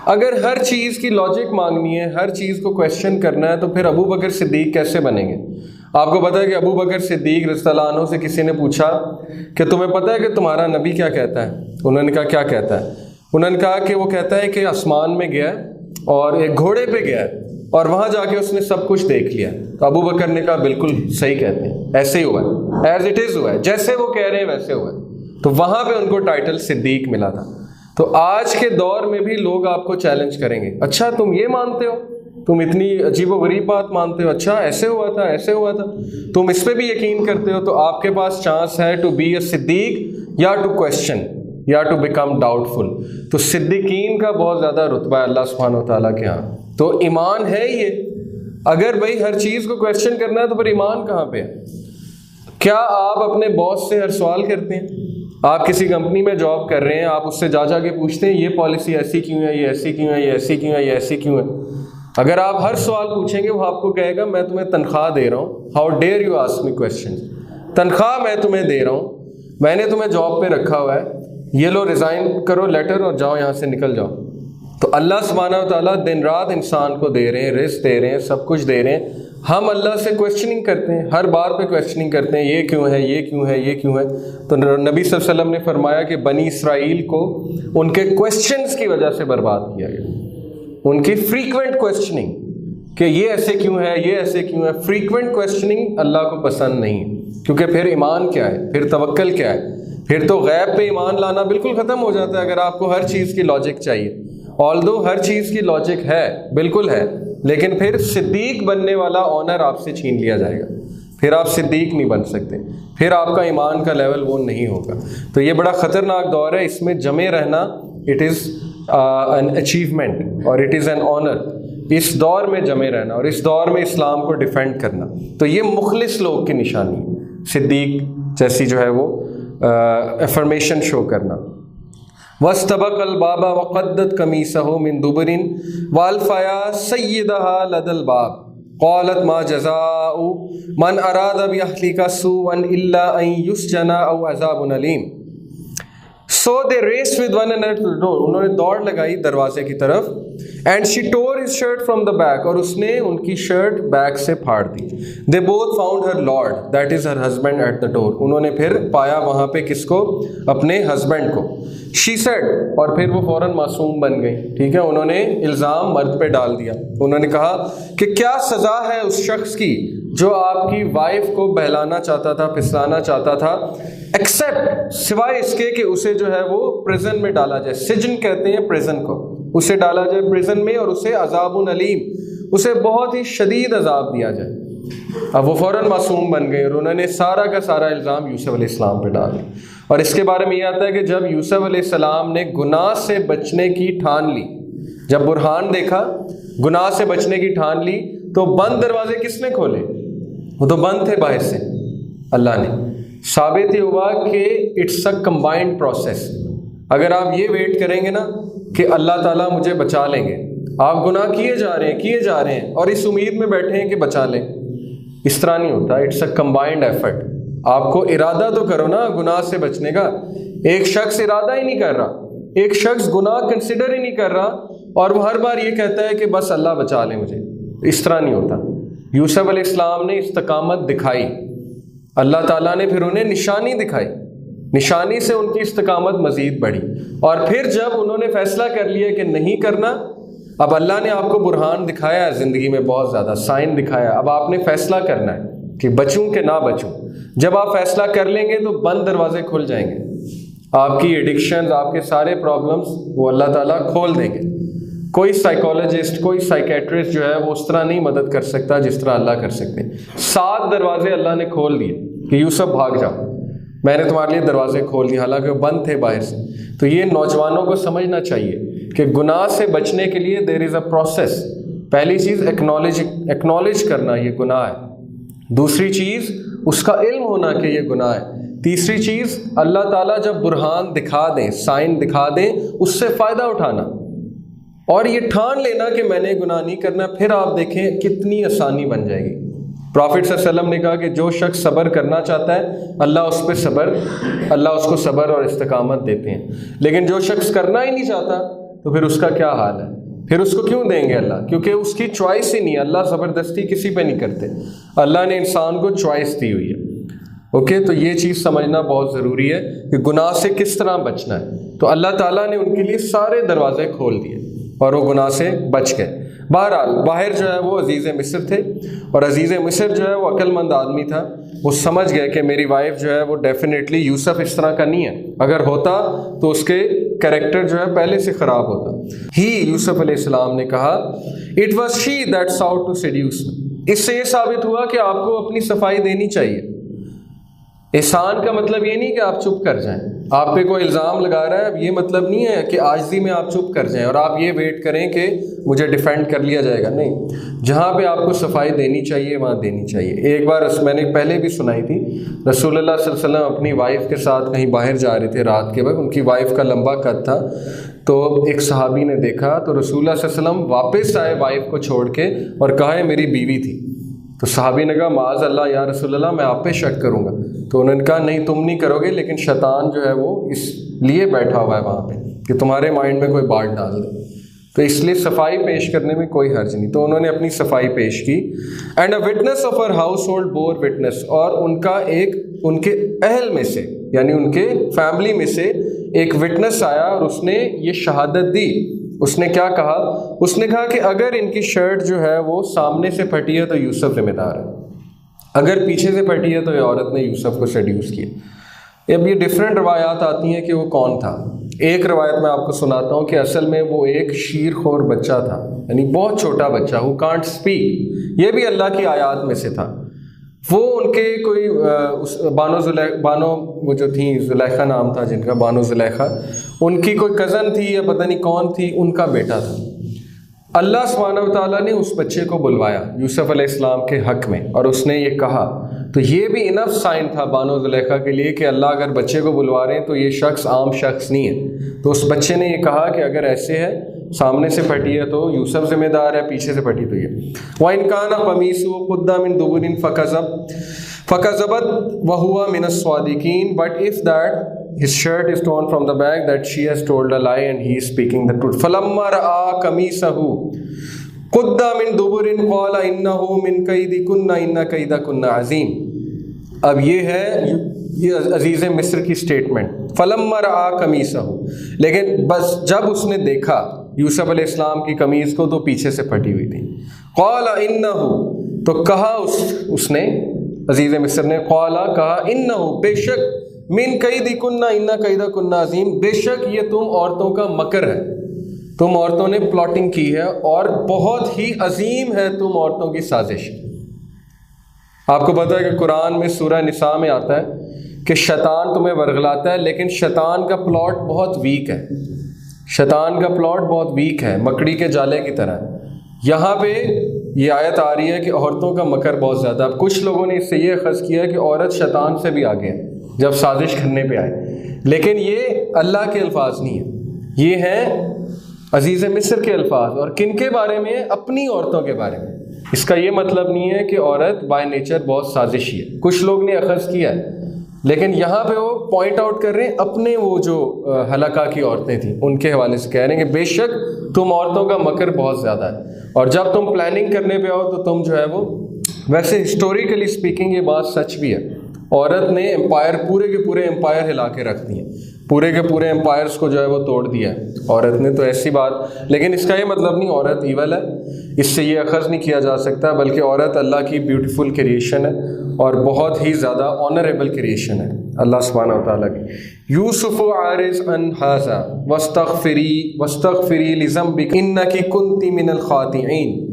اگر ہر چیز کی لاجک مانگنی ہے، ہر چیز کو کویسچن کرنا ہے، تو پھر ابو بکر صدیق کیسے بنیں گے؟ آپ کو پتہ ہے کہ ابو بکر صدیق رضی اللہ عنہ سے کسی نے پوچھا کہ تمہیں پتہ ہے کہ تمہارا نبی کیا کہتا ہے؟ انہوں نے کہا کیا کہتا ہے؟ انہوں نے کہا کہ وہ کہتا ہے کہ آسمان میں گیا اور ایک گھوڑے پہ گیا اور وہاں جا کے اس نے سب کچھ دیکھ لیا. تو ابو بکر نے کہا بالکل صحیح کہتے ہیں، ایسے ہی ہوا ہے، ایز اٹ از ہوا ہے، جیسے وہ کہہ رہے ہیں ویسے ہوا ہے. تو وہاں پہ ان کو ٹائٹل صدیق ملا تھا. تو آج کے دور میں بھی لوگ آپ کو چیلنج کریں گے، اچھا تم یہ مانتے ہو، تم اتنی عجیب و غریب بات مانتے ہو، اچھا ایسے ہوا تھا، ایسے ہوا تھا، تم اس پہ بھی یقین کرتے ہو. تو آپ کے پاس چانس ہے ٹو بی اے صدیق یا ٹو کویسچن یا ٹو بیکم ڈاؤٹ فل. تو صدیقین کا بہت زیادہ رتبہ ہے اللہ سبحانہ و تعالیٰ کے ہاں. تو ایمان ہے یہ. اگر بھائی ہر چیز کو کویسچن کرنا ہے تو پھر ایمان کہاں پہ ہے؟ کیا آپ اپنے باس سے ہر سوال کرتے ہیں؟ آپ کسی کمپنی میں جاب کر رہے ہیں، آپ اس سے جا کے پوچھتے ہیں یہ پالیسی ایسی کیوں ہے، یہ ایسی کیوں ہے، یہ ایسی کیوں ہے، یہ ایسی کیوں ہے؟ اگر آپ ہر سوال پوچھیں گے وہ آپ کو کہے گا میں تمہیں تنخواہ دے رہا ہوں، how dare you ask me question. تنخواہ میں تمہیں دے رہا ہوں، میں نے تمہیں جاب پہ رکھا ہوا ہے، یہ لو ریزائن کرو لیٹر اور جاؤ یہاں سے نکل جاؤ. تو اللہ سبحانہ و تعالیٰ دن رات انسان کو دے رہے ہیں، رزق دے رہے ہیں، سب کچھ دے رہے ہیں. ہم اللہ سے کویسچننگ کرتے ہیں، ہر بار پہ کویسچننگ کرتے ہیں، یہ کیوں ہے، یہ کیوں ہے، یہ کیوں ہے. تو نبی صلی اللہ علیہ وسلم نے فرمایا کہ بنی اسرائیل کو ان کے کویسچنز کی وجہ سے برباد کیا گیا. ان کی فریکوینٹ کویسچننگ کہ یہ ایسے کیوں ہے، یہ ایسے کیوں ہے. فریکوینٹ کویسچننگ اللہ کو پسند نہیں، کیونکہ پھر ایمان کیا ہے، پھر توکل کیا ہے، پھر تو غیب پہ ایمان لانا بالکل ختم ہو جاتا ہے. اگر آپ کو ہر چیز کی لاجک چاہیے، آلدو ہر چیز کی لاجک ہے، بالکل ہے، لیکن پھر صدیق بننے والا آنر آپ سے چھین لیا جائے گا. پھر آپ صدیق نہیں بن سکتے، پھر آپ کا ایمان کا لیول وہ نہیں ہوگا۔ تو یہ بڑا خطرناک دور ہے، اس میں جمے رہنا اٹ از این اچیومنٹ اور اٹ از این آنر، اس دور میں جمے رہنا اور اس دور میں اسلام کو ڈیفینڈ کرنا، تو یہ مخلص لوگ کی نشانی ہے، صدیق جیسی جو ہے وہ افرمیشن شو کرنا۔ وَاسْتَبَقَ الْبَابَ وَقَدَّتْ قَمِيصَهُ مِنْ دُبُرٍ وَأَلْفَيَا سَيِّدَهَا لَدَى الْبَابِ قالت ما جزاء من اراد بأهلك سوءا الا ان يسجن او عذاب الیم۔ So they raced with one another to the door، انہوں نے دوڑ لگائی دروازے کی طرف، and she tore his shirt from the back، اور اس نے ان کی شرٹ بیک سے پھاڑ دی۔ They both found her lord، that is her husband at the door، انہوں نے پھر پایا وہاں پہ کس کو؟ اپنے ہسبینڈ کو۔ She said، اور پھر وہ فوراً معصوم بن گئی، ٹھیک ہے، انہوں نے الزام مرد پہ ڈال دیا، انہوں نے کہا کہ کیا سزا ہے اس شخص کی جو آپ کی وائف کو بہلانا چاہتا تھا، پھسلانا چاہتا تھا، ایکسیپٹ سوائے اس کے کہ اسے جو ہے وہ پریزن میں ڈالا جائے، سجن کہتے ہیں پریزن کو، اسے ڈالا جائے پریزن میں اور اسے عذاب علیم، اسے بہت ہی شدید عذاب دیا جائے۔ اب وہ فوراً معصوم بن گئے اور انہوں نے سارا کا سارا الزام یوسف علیہ السلام پہ ڈال دیا۔ اور اس کے بارے میں یہ آتا ہے کہ جب یوسف علیہ السلام نے گناہ سے بچنے کی ٹھان لی، جب برہان دیکھا، گناہ سے بچنے کی ٹھان لی، تو بند دروازے کس نے کھولے؟ وہ تو بند تھے باہر سے، اللہ نے۔ ثابت یہ ہوا کہ اٹس اے کمبائنڈ پروسیس۔ اگر آپ یہ ویٹ کریں گے نا کہ اللہ تعالیٰ مجھے بچا لیں گے، آپ گناہ کیے جا رہے ہیں اور اس امید میں بیٹھے ہیں کہ بچا لیں، اس طرح نہیں ہوتا۔ It's a combined effort. آپ کو ارادہ تو کرو نا گناہ سے بچنے کا، ایک شخص ارادہ ہی نہیں کر رہا، ایک شخص گناہ کنسیڈر ہی نہیں کر رہا اور وہ ہر بار یہ کہتا ہے کہ بس اللہ بچا لے مجھے، اس طرح نہیں ہوتا۔ یوسف علیہ السلام نے استقامت دکھائی، اللہ تعالیٰ نے پھر انہیں نشانی دکھائی، نشانی سے ان کی استقامت مزید بڑھی، اور پھر جب انہوں نے فیصلہ کر لیا کہ نہیں کرنا، اب اللہ نے آپ کو برہان دکھایا ہے زندگی میں، بہت زیادہ سائن دکھایا، اب آپ نے فیصلہ کرنا ہے کہ بچوں کہ نہ بچوں۔ جب آپ فیصلہ کر لیں گے تو بند دروازے کھل جائیں گے، آپ کی ایڈکشنز، آپ کے سارے پرابلمز وہ اللہ تعالیٰ کھول دیں گے۔ کوئی سائیکالوجسٹ، کوئی سائیکیٹرسٹ جو ہے وہ اس طرح نہیں مدد کر سکتا جس طرح اللہ کر سکتے ہیں۔ 7 دروازے اللہ نے کھول دیے کہ یوسف بھاگ جاؤ، میں نے تمہارے لیے دروازے کھول دیے، حالانکہ وہ بند تھے باہر سے۔ تو یہ نوجوانوں کو سمجھنا چاہیے کہ گناہ سے بچنے کے لیے دیر از اے پروسیس۔ پہلی چیز ایکنالج کرنا یہ گناہ ہے، دوسری چیز اس کا علم ہونا کہ یہ گناہ ہے، تیسری چیز اللہ تعالیٰ جب برہان دکھا دیں، سائن دکھا دیں، اس سے فائدہ اٹھانا اور یہ ٹھان لینا کہ میں نے گناہ نہیں کرنا۔ پھر آپ دیکھیں کتنی آسانی بن جائے گی۔ پرافٹ صلی اللہ علیہ وسلم نے کہا کہ جو شخص صبر کرنا چاہتا ہے اللہ اس کو صبر اور استقامت دیتے ہیں، لیکن جو شخص کرنا ہی نہیں چاہتا تو پھر اس کا کیا حال ہے؟ پھر اس کو کیوں دیں گے اللہ؟ کیونکہ اس کی چوائس ہی نہیں ہے، اللہ زبردستی کسی پہ نہیں کرتے، اللہ نے انسان کو چوائس دی ہوئی ہے۔ اوکے، تو یہ چیز سمجھنا بہت ضروری ہے کہ گناہ سے کس طرح بچنا ہے۔ تو اللہ تعالیٰ نے ان کے لیے سارے دروازے کھول دیے اور وہ گناہ سے بچ گئے۔ بہرحال باہر جو ہے وہ عزیز مصر تھے، اور عزیز مصر جو ہے وہ عقل مند آدمی تھا، وہ سمجھ گئے کہ میری وائف جو ہے وہ ڈیفینیٹلی یوسف اس طرح کا نہیں ہے، اگر ہوتا تو اس کے کریکٹر جو ہے پہلے سے خراب ہوتا۔ یوسف علیہ السلام نے کہا it was she that sought to seduce me, اس سے یہ ثابت ہوا کہ آپ کو اپنی صفائی دینی چاہیے۔ احسان کا مطلب یہ نہیں کہ آپ چپ کر جائیں، آپ پہ کوئی الزام لگا رہا ہے، یہ مطلب نہیں ہے کہ عاجزی میں آپ چپ کر جائیں اور آپ یہ ویٹ کریں کہ مجھے ڈیفینڈ کر لیا جائے گا، نہیں، جہاں پہ آپ کو صفائی دینی چاہیے وہاں دینی چاہیے۔ ایک بار میں نے پہلے بھی سنائی تھی، رسول اللہ صلی اللہ علیہ وسلم اپنی وائف کے ساتھ کہیں باہر جا رہے تھے رات کے وقت، ان کی وائف کا لمبا قد تھا، تو ایک صحابی نے دیکھا تو رسول اللہ صلی اللہ علیہ وسلم واپس آئے وائف کو چھوڑ کے اور کہا یہ میری بیوی تھی۔ تو صحابی نے کہا معاذ اللہ یا رسول اللہ میں آپ پہ شک کروں گا، تو انہوں نے کہا نہیں تم نہیں کرو گے، لیکن شیطان جو ہے وہ اس لیے بیٹھا ہوا ہے وہاں پہ کہ تمہارے مائنڈ میں کوئی بات ڈال دے، تو اس لیے صفائی پیش کرنے میں کوئی حرج نہیں۔ تو انہوں نے اپنی صفائی پیش کی۔ And a witness of her household bore witness, اور ان کا ایک ان کے اہل میں سے یعنی ان کے فیملی میں سے ایک وٹنس آیا اور اس نے یہ شہادت دی۔ اس نے کیا کہا؟ اس نے کہا کہ اگر ان کی شرٹ جو ہے وہ سامنے سے پھٹی ہے تو یوسف ذمہ دار ہے، اگر پیچھے سے پھٹی ہے تو یہ عورت نے یوسف کو سیڈیوس کیا۔ اب یہ ڈفرینٹ روایات آتی ہیں کہ وہ کون تھا۔ ایک روایت میں آپ کو سناتا ہوں کہ اصل میں وہ ایک شیر خور بچہ تھا، یعنی بہت چھوٹا بچہ، ہو کانٹ اسپیک، یہ بھی اللہ کی آیات میں سے تھا۔ وہ ان کے کوئی بانو وہ جو تھیں، زلیخا نام تھا جن کا، بانو زلیخا، ان کی کوئی کزن تھی یا پتہ نہیں کون تھی، ان کا بیٹا تھا۔ اللہ سبحانہ و تعالیٰ نے اس بچے کو بلوایا یوسف علیہ السلام کے حق میں، اور اس نے یہ کہا، تو یہ بھی انف سائن تھا بانو زلیخا کے لیے کہ اللہ اگر بچے کو بلوا رہے ہیں تو یہ شخص عام شخص نہیں ہے۔ تو اس بچے نے یہ کہا کہ اگر ایسے ہے، سامنے سے پھٹی ہے تو یوسف ذمہ دار ہے، پیچھے سے پھٹی تو یہ۔ وَإِنْ كَانَ قَمِيصُهُ قُدَّ مِن دُبُرٍ فَكَذَبَتْ وَهُوَ مِنَ الصَّادِقِينَ But if that his shirt is torn from the back, that she has told a lie and he is speaking the truth. فَلَمَّا رَأَىٰ قَمِيصَهُ قُدَّ مِن دُبُرٍ قَالَ إِنَّهُ مِن كَيْدِكُنَّ إِنَّ كَيْدَكُنَّ عَظِيمٌ۔ اب یہ ہے یہ عزیز مصر کی سٹیٹمنٹ، فَلَمَّا رَأَىٰ قَمِيصَهُ، لیکن بس جب اس نے دیکھا یوسف علیہ السلام کی قمیض کو تو پیچھے سے پھٹی ہوئی تھی، قَالَ إِنَّهُ، تو کہا اس نے، عزیز مصر نے، قَالَ کہا، إِنَّهُ، بے شک، من کیدکن ان کیدکن عظیم، بے شک یہ تم عورتوں کا مکر ہے، تم عورتوں نے پلاٹنگ کی ہے اور بہت ہی عظیم ہے تم عورتوں کی سازش۔ آپ کو پتہ ہے کہ قرآن میں سورہ نساء میں آتا ہے کہ شیطان تمہیں ورغلاتا ہے، لیکن شیطان کا پلاٹ بہت ویک ہے، شیطان کا پلاٹ بہت ویک ہے، مکڑی کے جالے کی طرح۔ یہاں پہ یہ آیت آ رہی ہے کہ عورتوں کا مکر بہت زیادہ۔ اب کچھ لوگوں نے اس سے یہ اخذ کیا کہ عورت شیطان سے بھی آگے ہے جب سازش کرنے پہ آئے، لیکن یہ اللہ کے الفاظ نہیں ہیں، یہ ہیں عزیز مصر کے الفاظ۔ اور کن کے بارے میں؟ اپنی عورتوں کے بارے میں۔ اس کا یہ مطلب نہیں ہے کہ عورت بائی نیچر بہت سازشی ہے، کچھ لوگ نے اخذ کیا ہے، لیکن یہاں پہ وہ پوائنٹ آؤٹ کر رہے ہیں اپنے وہ جو حلقہ کی عورتیں تھیں ان کے حوالے سے کہہ رہے ہیں کہ بے شک تم عورتوں کا مکر بہت زیادہ ہے، اور جب تم پلاننگ کرنے پہ آؤ تو تم جو ہے وہ، ویسے ہسٹوریکلی اسپیکنگ یہ بات سچ بھی ہے، عورت نے امپائر، پورے کے پورے امپائر ہلا کے رکھ دیے، پورے کے پورے امپائرس کو جو ہے وہ توڑ دیا ہے عورت نے، تو ایسی بات، لیکن اس کا یہ مطلب نہیں عورت ایول ہے، اس سے یہ اخذ نہیں کیا جا سکتا، بلکہ عورت اللہ کی بیوٹیفل کریشن ہے اور بہت ہی زیادہ آنریبل کریشن ہے اللہ سبحانہ و تعالیٰ کی۔ یوسف عارض عن ھذا واستغفری لذنبک انک کنت من الخاطئین۔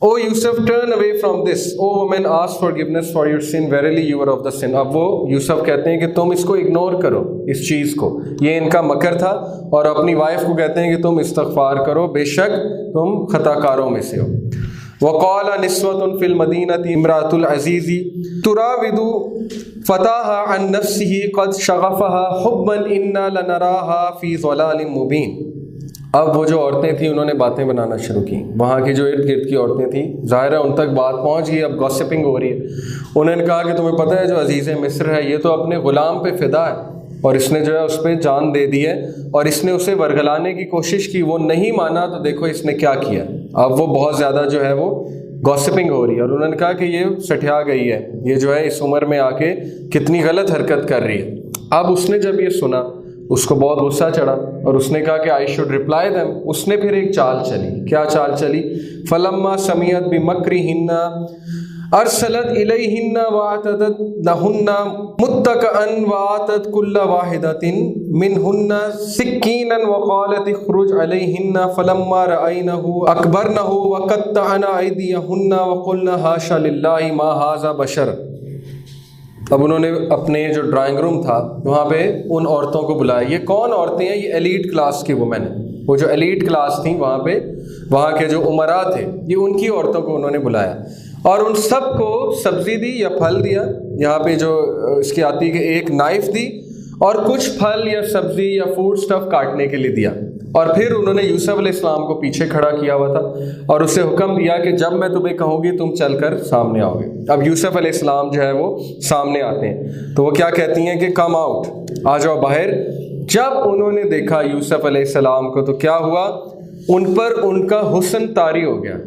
O Yusuf, turn away from this. O woman, ask forgiveness for your sin. Verily you are of the sin. اب وہ یوسف کہتے ہیں کہ تم اس کو اگنور کرو، اس چیز کو، یہ ان کا مکر تھا، اور اپنی وائف کو کہتے ہیں کہ تم استغفار کرو، بے شک تم خطا کاروں میں سے ہو۔ وقال نسوة في المدينة امرأة العزيز تراود فتاها عن نفسه قد شغفها حبا إنا لنراها في ضلال مبين۔ اب وہ جو عورتیں تھیں انہوں نے باتیں بنانا شروع کی، وہاں کی جو ارد گرد کی عورتیں تھیں، ظاہر ہے ان تک بات پہنچ گئی، اب گوسپنگ ہو رہی ہے۔ انہوں نے کہا کہ تمہیں پتہ ہے جو عزیز مصر ہے یہ تو اپنے غلام پہ فدا ہے، اور اس نے جو ہے اس پہ جان دے دی ہے، اور اس نے اسے ورگلانے کی کوشش کی، وہ نہیں مانا، تو دیکھو اس نے کیا کیا۔ اب وہ بہت زیادہ جو ہے وہ گوسپنگ ہو رہی ہے، اور انہوں نے کہا کہ یہ سٹھیا گئی ہے، یہ جو ہے اس عمر میں آ کے کتنی غلط حرکت کر رہی ہے۔ اب اس نے جب یہ سنا اس کو بہت غصہ چڑھا، اور اس نے کہا کہ آئی شوڈ ریپلائی دیم۔ اس نے پھر ایک چال چلی، کیا چال چلی؟ فلما سمیعت بمکرہن ارسلت الیہن واعتدت لہن متکئا وآتت کل واحدۃ منہن سکینا وقالت اخرج علیہن فلما رأینہ اکبرنہ وقطعن ایدیہن وقلن حاشا للہ ما ھذا بشر۔ اب انہوں نے اپنے جو ڈرائنگ روم تھا وہاں پہ ان عورتوں کو بلایا۔ یہ کون عورتیں ہیں؟ یہ ایلیٹ کلاس کی وومن ہیں، وہ جو ایلیٹ کلاس تھیں وہاں پہ، وہاں کے جو امراء تھے، یہ ان کی عورتوں کو انہوں نے بلایا، اور ان سب کو سبزی دی یا پھل دیا۔ یہاں پہ جو اس کی آتی ہے کہ ایک نائف دی اور کچھ پھل یا سبزی یا فوڈ سٹف کاٹنے کے لیے دیا، اور پھر انہوں نے یوسف علیہ السلام کو پیچھے کھڑا کیا ہوا تھا اور اسے حکم دیا کہ جب میں تمہیں کہوں گی تم چل کر سامنے آؤ گے۔ اب یوسف علیہ السلام جو ہے وہ سامنے آتے ہیں تو وہ کیا کہتی ہیں کہ کم آؤٹ، آ جاؤ باہر۔ جب انہوں نے دیکھا یوسف علیہ السلام کو تو کیا ہوا؟ ان پر ان کا حسن طاری ہو گیا۔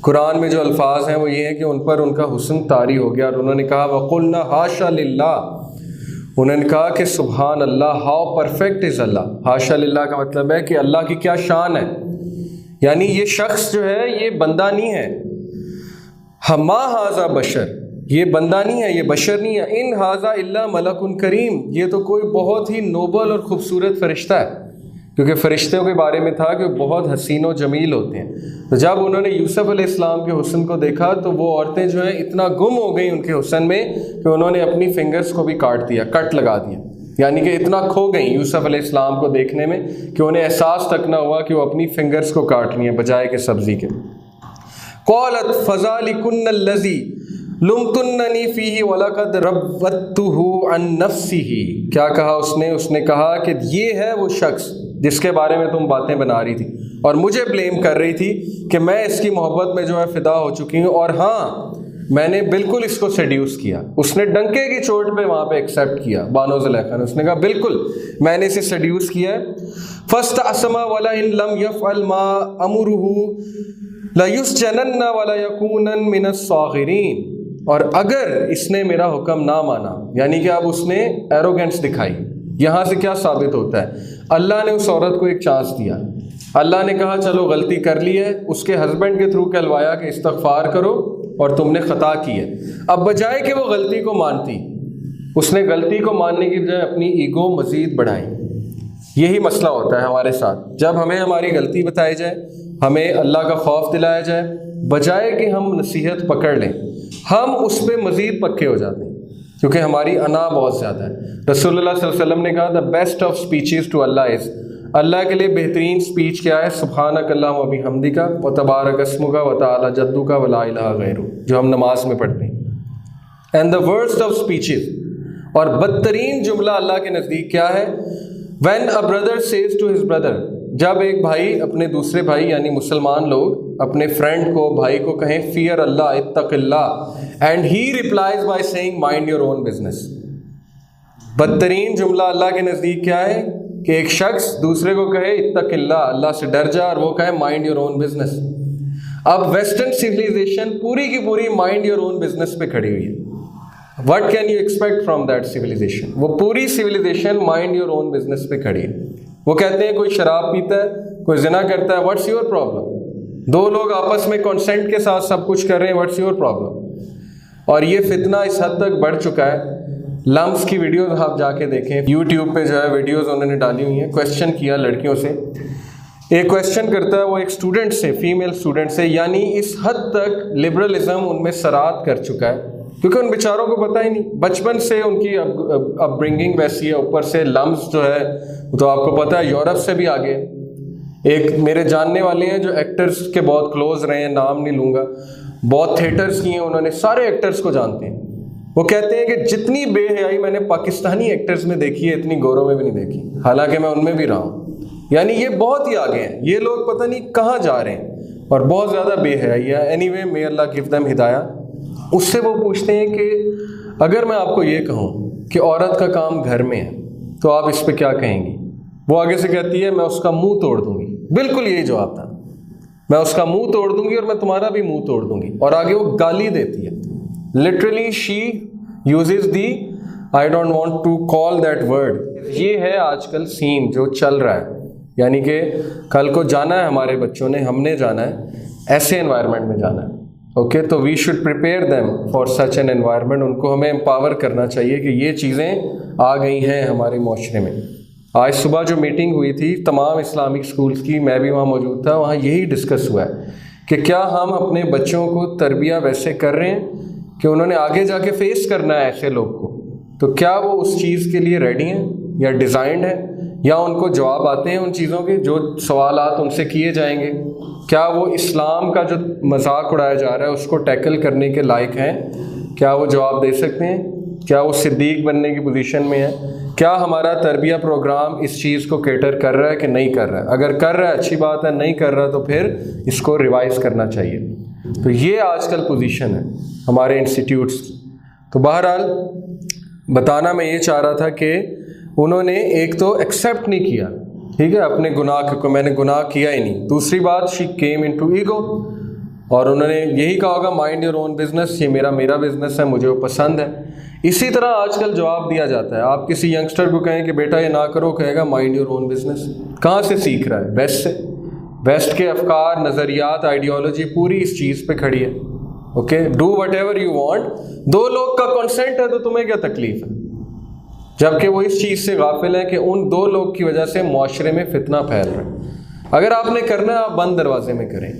قرآن میں جو الفاظ ہیں وہ یہ ہیں کہ ان پر ان کا حسن طاری ہو گیا، اور انہوں نے کہا وَقُلْنَا حاشا للہ، انہوں نے کہا کہ سبحان اللہ، ہاؤ پرفیکٹ از اللہ۔ حاشا للہ کا مطلب ہے کہ اللہ کی کیا شان ہے، یعنی یہ شخص جو ہے یہ بندہ نہیں ہے، ما ھذا بشر، یہ بندہ نہیں ہے، یہ بشر نہیں ہے، ان ھذا الا ملک کریم، یہ تو کوئی بہت ہی نوبل اور خوبصورت فرشتہ ہے، کیونکہ فرشتوں کے بارے میں تھا کہ وہ بہت حسین و جمیل ہوتے ہیں. تو جب انہوں نے یوسف علیہ السلام کے حسن کو دیکھا تو وہ عورتیں جو ہیں اتنا گم ہو گئیں ان کے حسن میں کہ انہوں نے اپنی فنگرز کو بھی کاٹ دیا, کٹ لگا دیا. یعنی کہ اتنا کھو گئیں یوسف علیہ السلام کو دیکھنے میں کہ انہیں احساس تک نہ ہوا کہ وہ اپنی فنگرز کو کاٹ رہی ہیں بجائے کہ سبزی کے. قالت فذلکن الذی لمتننی فیہ ولقد راودتہ عن نفسہ. کیا کہا اس نے کہا کہ یہ ہے وہ شخص جس کے بارے میں تم باتیں بنا رہی تھی اور مجھے بلیم کر رہی تھی کہ میں اس کی محبت میں جو ہے فدا ہو چکی ہوں, اور ہاں میں نے بالکل اس کو سیڈیوس کیا. اس نے ڈنکے کی چوٹ پہ وہاں پہ ایکسیپٹ کیا بانو زلیخا نے, اس نے کہا بالکل میں نے اسے سیڈیوس کیا ہے. فاستعصم ولئن لم يفعل ما امره لیسجنن ولیکون من الصاغرین. اور اگر اس نے میرا حکم نہ مانا, یعنی کہ اب اس نے ایروگنس دکھائی. یہاں سے کیا ثابت ہوتا ہے؟ اللہ نے اس عورت کو ایک چانس دیا. اللہ نے کہا چلو غلطی کر لی ہے, اس کے ہسبینڈ کے تھرو کہلوایا کہ استغفار کرو اور تم نے خطا کی ہے. اب بجائے کہ وہ غلطی کو مانتی, اس نے غلطی کو ماننے کی بجائے اپنی ایگو مزید بڑھائی. یہی مسئلہ ہوتا ہے ہمارے ساتھ. جب ہمیں ہماری غلطی بتائی جائے, ہمیں اللہ کا خوف دلایا جائے, بجائے کہ ہم نصیحت پکڑ لیں, ہم اس پہ مزید پکے ہو جاتے ہیں کیونکہ ہماری انا بہت زیادہ ہے. رسول اللہ صلی اللہ علیہ وسلم نے کہا the best of speeches to Allah is, اللہ کے لیے بہترین سپیچ کیا ہے؟ سبحانک اللہم و بحمدک و تبارک اسمک و تعالی جدک و لا الہ غیرک, جو ہم نماز میں پڑھتے ہیں. And the worst of speeches, اور بدترین جملہ اللہ کے نزدیک کیا ہے؟ when a brother says to his brother, جب ایک بھائی اپنے دوسرے بھائی یعنی مسلمان لوگ اپنے فرینڈ کو, بھائی کو کہیں فیئر اللہ, اتق Allah, and he replies by saying mind your own business. بدترین جملہ اللہ کے نزدیک کیا ہے کہ ایک شخص دوسرے کو کہے اتق اللہ, اللہ سے ڈر جا, اور وہ کہے مائنڈ یور اون بزنس. اب ویسٹرن سویلائزیشن پوری کی پوری مائنڈ یور اون بزنس پہ کھڑی ہوئی ہے. What can you expect from that civilization? وہ پوری civilization mind your own business پہ کھڑی ہے. وہ کہتے ہیں کوئی شراب پیتا ہے, کوئی زنا کرتا ہے, what's your problem? دو لوگ آپس میں consent کے ساتھ سب کچھ کر رہے ہیں, what's your problem? اور یہ فتنہ اس حد تک بڑھ چکا ہے. لمس کی ویڈیوز آپ جا کے دیکھیں, یوٹیوب پہ جو ہے ویڈیوز انہوں نے ڈالی ہوئی ہیں. کویشچن کیا لڑکیوں سے, ایک کویشچن کرتا ہے وہ ایک اسٹوڈنٹ سے, فیمیل اسٹوڈنٹ سے, یعنی اس حد تک لبرلزم ان میں سرات کر چکا ہے کیونکہ ان بیچاروں کو پتہ ہی نہیں, بچپن سے ان کی اپ برنگنگ ویسی ہے. اوپر سے لمس جو ہے تو آپ کو پتہ ہے یورپ سے بھی آگے. ایک میرے جاننے والے ہیں جو ایکٹرز کے بہت کلوز رہے ہیں, نام نہیں لوں گا, بہت تھیٹرز کیے ہیں انہوں نے, سارے ایکٹرز کو جانتے ہیں. وہ کہتے ہیں کہ جتنی بے حیائی میں نے پاکستانی ایکٹرز میں دیکھی ہے اتنی گوروں میں بھی نہیں دیکھی, حالانکہ میں ان میں بھی رہا ہوں. یعنی یہ بہت ہی آگے ہیں, یہ لوگ پتہ نہیں کہاں جا رہے ہیں, اور بہت زیادہ بے حیائی ہے. اینی وے may اللہ give them ہدایہ. اس سے وہ پوچھتے ہیں کہ اگر میں آپ کو یہ کہوں کہ عورت کا کام گھر میں ہے تو آپ اس پہ کیا کہیں گی؟ وہ آگے سے کہتی ہے میں اس کا منہ توڑ دوں گی. بالکل یہی جواب تھا, میں اس کا منہ توڑ دوں گی اور میں تمہارا بھی منہ توڑ دوں گی. اور آگے وہ گالی دیتی ہے. Literally she uses the, I don't want to call that word. یہ ہے آج کل سین جو چل رہا ہے. یعنی کہ کل کو جانا ہے ہمارے بچوں نے, ہم نے جانا ہے, ایسے انوائرمنٹ میں جانا ہے. اوکے, تو we should prepare them for such an environment. ان کو ہمیں امپاور کرنا چاہیے کہ یہ چیزیں آ گئی ہیں ہمارے معاشرے میں. آج صبح جو میٹنگ ہوئی تھی تمام اسلامک اسکولس کی, میں بھی وہاں موجود تھا, وہاں یہی ڈسکس ہوا ہے کہ کیا ہم اپنے بچوں کو تربیہ ویسے کر رہے ہیں کہ انہوں نے آگے جا کے فیس کرنا ہے ایسے لوگ کو, تو کیا وہ اس چیز کے لیے ریڈی ہیں یا ڈیزائنڈ ہیں, یا ان کو جواب آتے ہیں ان چیزوں کے جو سوالات ان سے کیے جائیں گے. کیا وہ اسلام کا جو مذاق اڑایا جا رہا ہے اس کو ٹیکل کرنے کے لائق ہیں؟ کیا وہ جواب دے سکتے ہیں؟ کیا وہ صدیق بننے کی پوزیشن میں ہے؟ کیا ہمارا تربیہ پروگرام اس چیز کو کیٹر کر رہا ہے کہ نہیں کر رہا ہے؟ اگر کر رہا ہے اچھی بات ہے, نہیں کر رہا تو پھر اس کو ریوائز کرنا چاہیے. تو یہ آج کل پوزیشن ہے ہمارے انسٹیٹیوٹس کی. تو بہرحال بتانا میں یہ چاہ رہا تھا کہ انہوں نے ایک تو ایکسیپٹ نہیں کیا, ٹھیک ہے, اپنے گناہ کو, میں نے گناہ کیا ہی نہیں. دوسری بات, شی کیم انٹو ایگو, اور انہوں نے یہی کہا ہوگا مائنڈ یور اون بزنس, یہ میرا بزنس ہے, مجھے وہ پسند ہے. اسی طرح آج کل جواب دیا جاتا ہے. آپ کسی ینگسٹر کو کہیں کہ بیٹا یہ نہ کرو, کہے گا مائنڈ یور اون بزنس. کہاں سے سیکھ رہا ہے؟ ویسٹ سے. ویسٹ کے افکار, نظریات, آئیڈیالوجی پوری اس چیز پہ کھڑی ہے. Okay, do whatever you want. دو لوگ کا کنسنٹ ہے تو تمہیں کیا تکلیف ہے؟ جبکہ وہ اس چیز سے غافل ہیں کہ ان دو لوگ کی وجہ سے معاشرے میں فتنہ پھیل رہا ہے۔ اگر آپ نے کرنا ہے آپ بند دروازے میں کریں،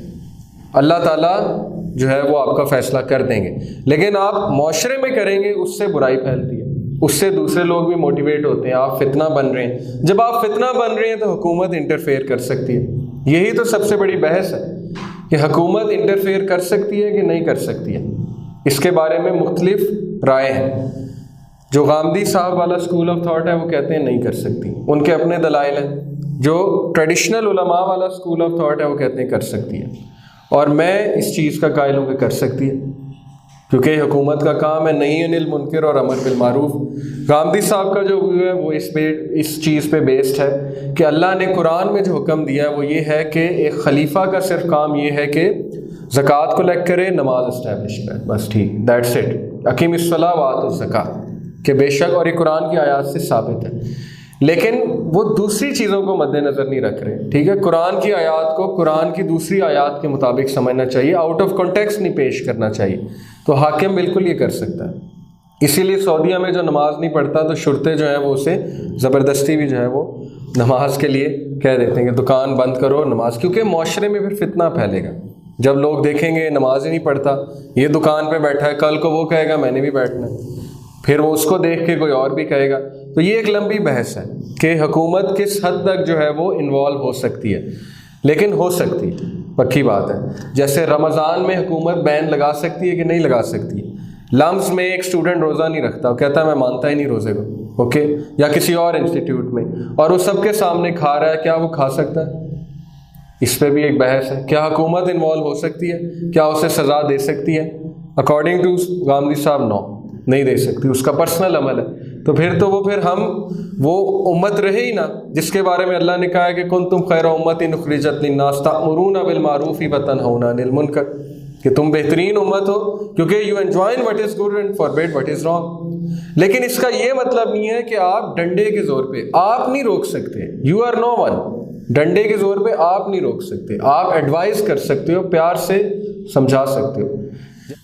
اللہ تعالیٰ جو ہے وہ آپ کا فیصلہ کر دیں گے، لیکن آپ معاشرے میں کریں گے اس سے برائی پھیلتی ہے، اس سے دوسرے لوگ بھی موٹیویٹ ہوتے ہیں، آپ فتنہ بن رہے ہیں۔ جب آپ فتنہ بن رہے ہیں تو حکومت انٹرفیئر کر سکتی ہے۔ یہی تو سب سے بڑی بحث ہے کہ حکومت انٹرفیئر کر سکتی ہے کہ نہیں کر سکتی ہے۔ اس کے بارے میں مختلف رائے ہیں۔ جو غامدی صاحب والا اسکول آف تھاٹ ہے وہ کہتے ہیں نہیں کر سکتی، ان کے اپنے دلائل ہیں۔ جو ٹریڈیشنل علماء والا اسکول آف تھاٹ ہے وہ کہتے ہیں کر سکتی ہے، اور میں اس چیز کا قائل ہوں کہ کر سکتی ہے، کیونکہ حکومت کا کام ہے نہی عن المنکر اور امر بالمعروف۔ غامدی صاحب کا جو ہے وہ اس چیز پہ بیسڈ ہے کہ اللہ نے قرآن میں جو حکم دیا ہے وہ یہ ہے کہ ایک خلیفہ کا صرف کام یہ ہے کہ زکوٰۃ کلیکٹ کرے، نماز اسٹیبلش کرے، بس ٹھیک، دیٹس اٹ، اقیم الصلاۃ وآتوا الزکاۃ، کہ بے شک، اور یہ قرآن کی آیات سے ثابت ہے۔ لیکن وہ دوسری چیزوں کو مد نظر نہیں رکھ رہے، ٹھیک ہے؟ قرآن کی آیات کو قرآن کی دوسری آیات کے مطابق سمجھنا چاہیے، آؤٹ آف کانٹیکسٹ نہیں پیش کرنا چاہیے۔ تو حاکم بالکل یہ کر سکتا ہے۔ اسی لیے سعودیہ میں جو نماز نہیں پڑھتا تو شرطے جو ہیں وہ اسے زبردستی بھی جو ہے وہ نماز کے لیے کہہ دیتے ہیں کہ دکان بند کرو نماز، کیونکہ معاشرے میں پھر فتنہ پھیلے گا۔ جب لوگ دیکھیں گے نماز ہی نہیں پڑھتا، یہ دکان پہ بیٹھا ہے، کل کو وہ کہے گا میں نے بھی بیٹھنا ہے، پھر وہ اس کو دیکھ کے کوئی اور بھی کہے گا۔ تو یہ ایک لمبی بحث ہے کہ حکومت کس حد تک جو ہے وہ انوالو ہو سکتی ہے، لیکن ہو سکتی ہے، پکی بات ہے۔ جیسے رمضان میں حکومت بین لگا سکتی ہے کہ نہیں لگا سکتی ہے۔ لمز میں ایک اسٹوڈنٹ روزہ نہیں رکھتا، وہ کہتا ہے میں مانتا ہی نہیں روزے کو، اوکے، یا کسی اور انسٹیٹیوٹ میں، اور وہ سب کے سامنے کھا رہا ہے، کیا وہ کھا سکتا ہے؟ اس پہ بھی ایک بحث ہے۔ کیا حکومت انوالو ہو سکتی ہے؟ کیا اسے سزا دے سکتی ہے؟ اکارڈنگ ٹو غامدی صاحب نو، نہیں دے سکتی، اس کا پرسنل عمل ہے۔ تو پھر ہم وہ امت رہے ہی نا جس کے بارے میں اللہ نے کہا ہے کہ کنتم خیر امۃ اخرجت للناس تأمرون بالمعروف وتنہون عن المنکر، کہ تم بہترین امت ہو کیونکہ you enjoin what is good and forbid what is wrong. لیکن اس کا یہ مطلب نہیں ہے کہ آپ ڈنڈے کے زور پہ، آپ نہیں روک سکتے، یو آر نو ون، ڈنڈے کے زور پہ آپ نہیں روک سکتے، آپ ایڈوائز کر سکتے ہو، پیار سے سمجھا سکتے ہو۔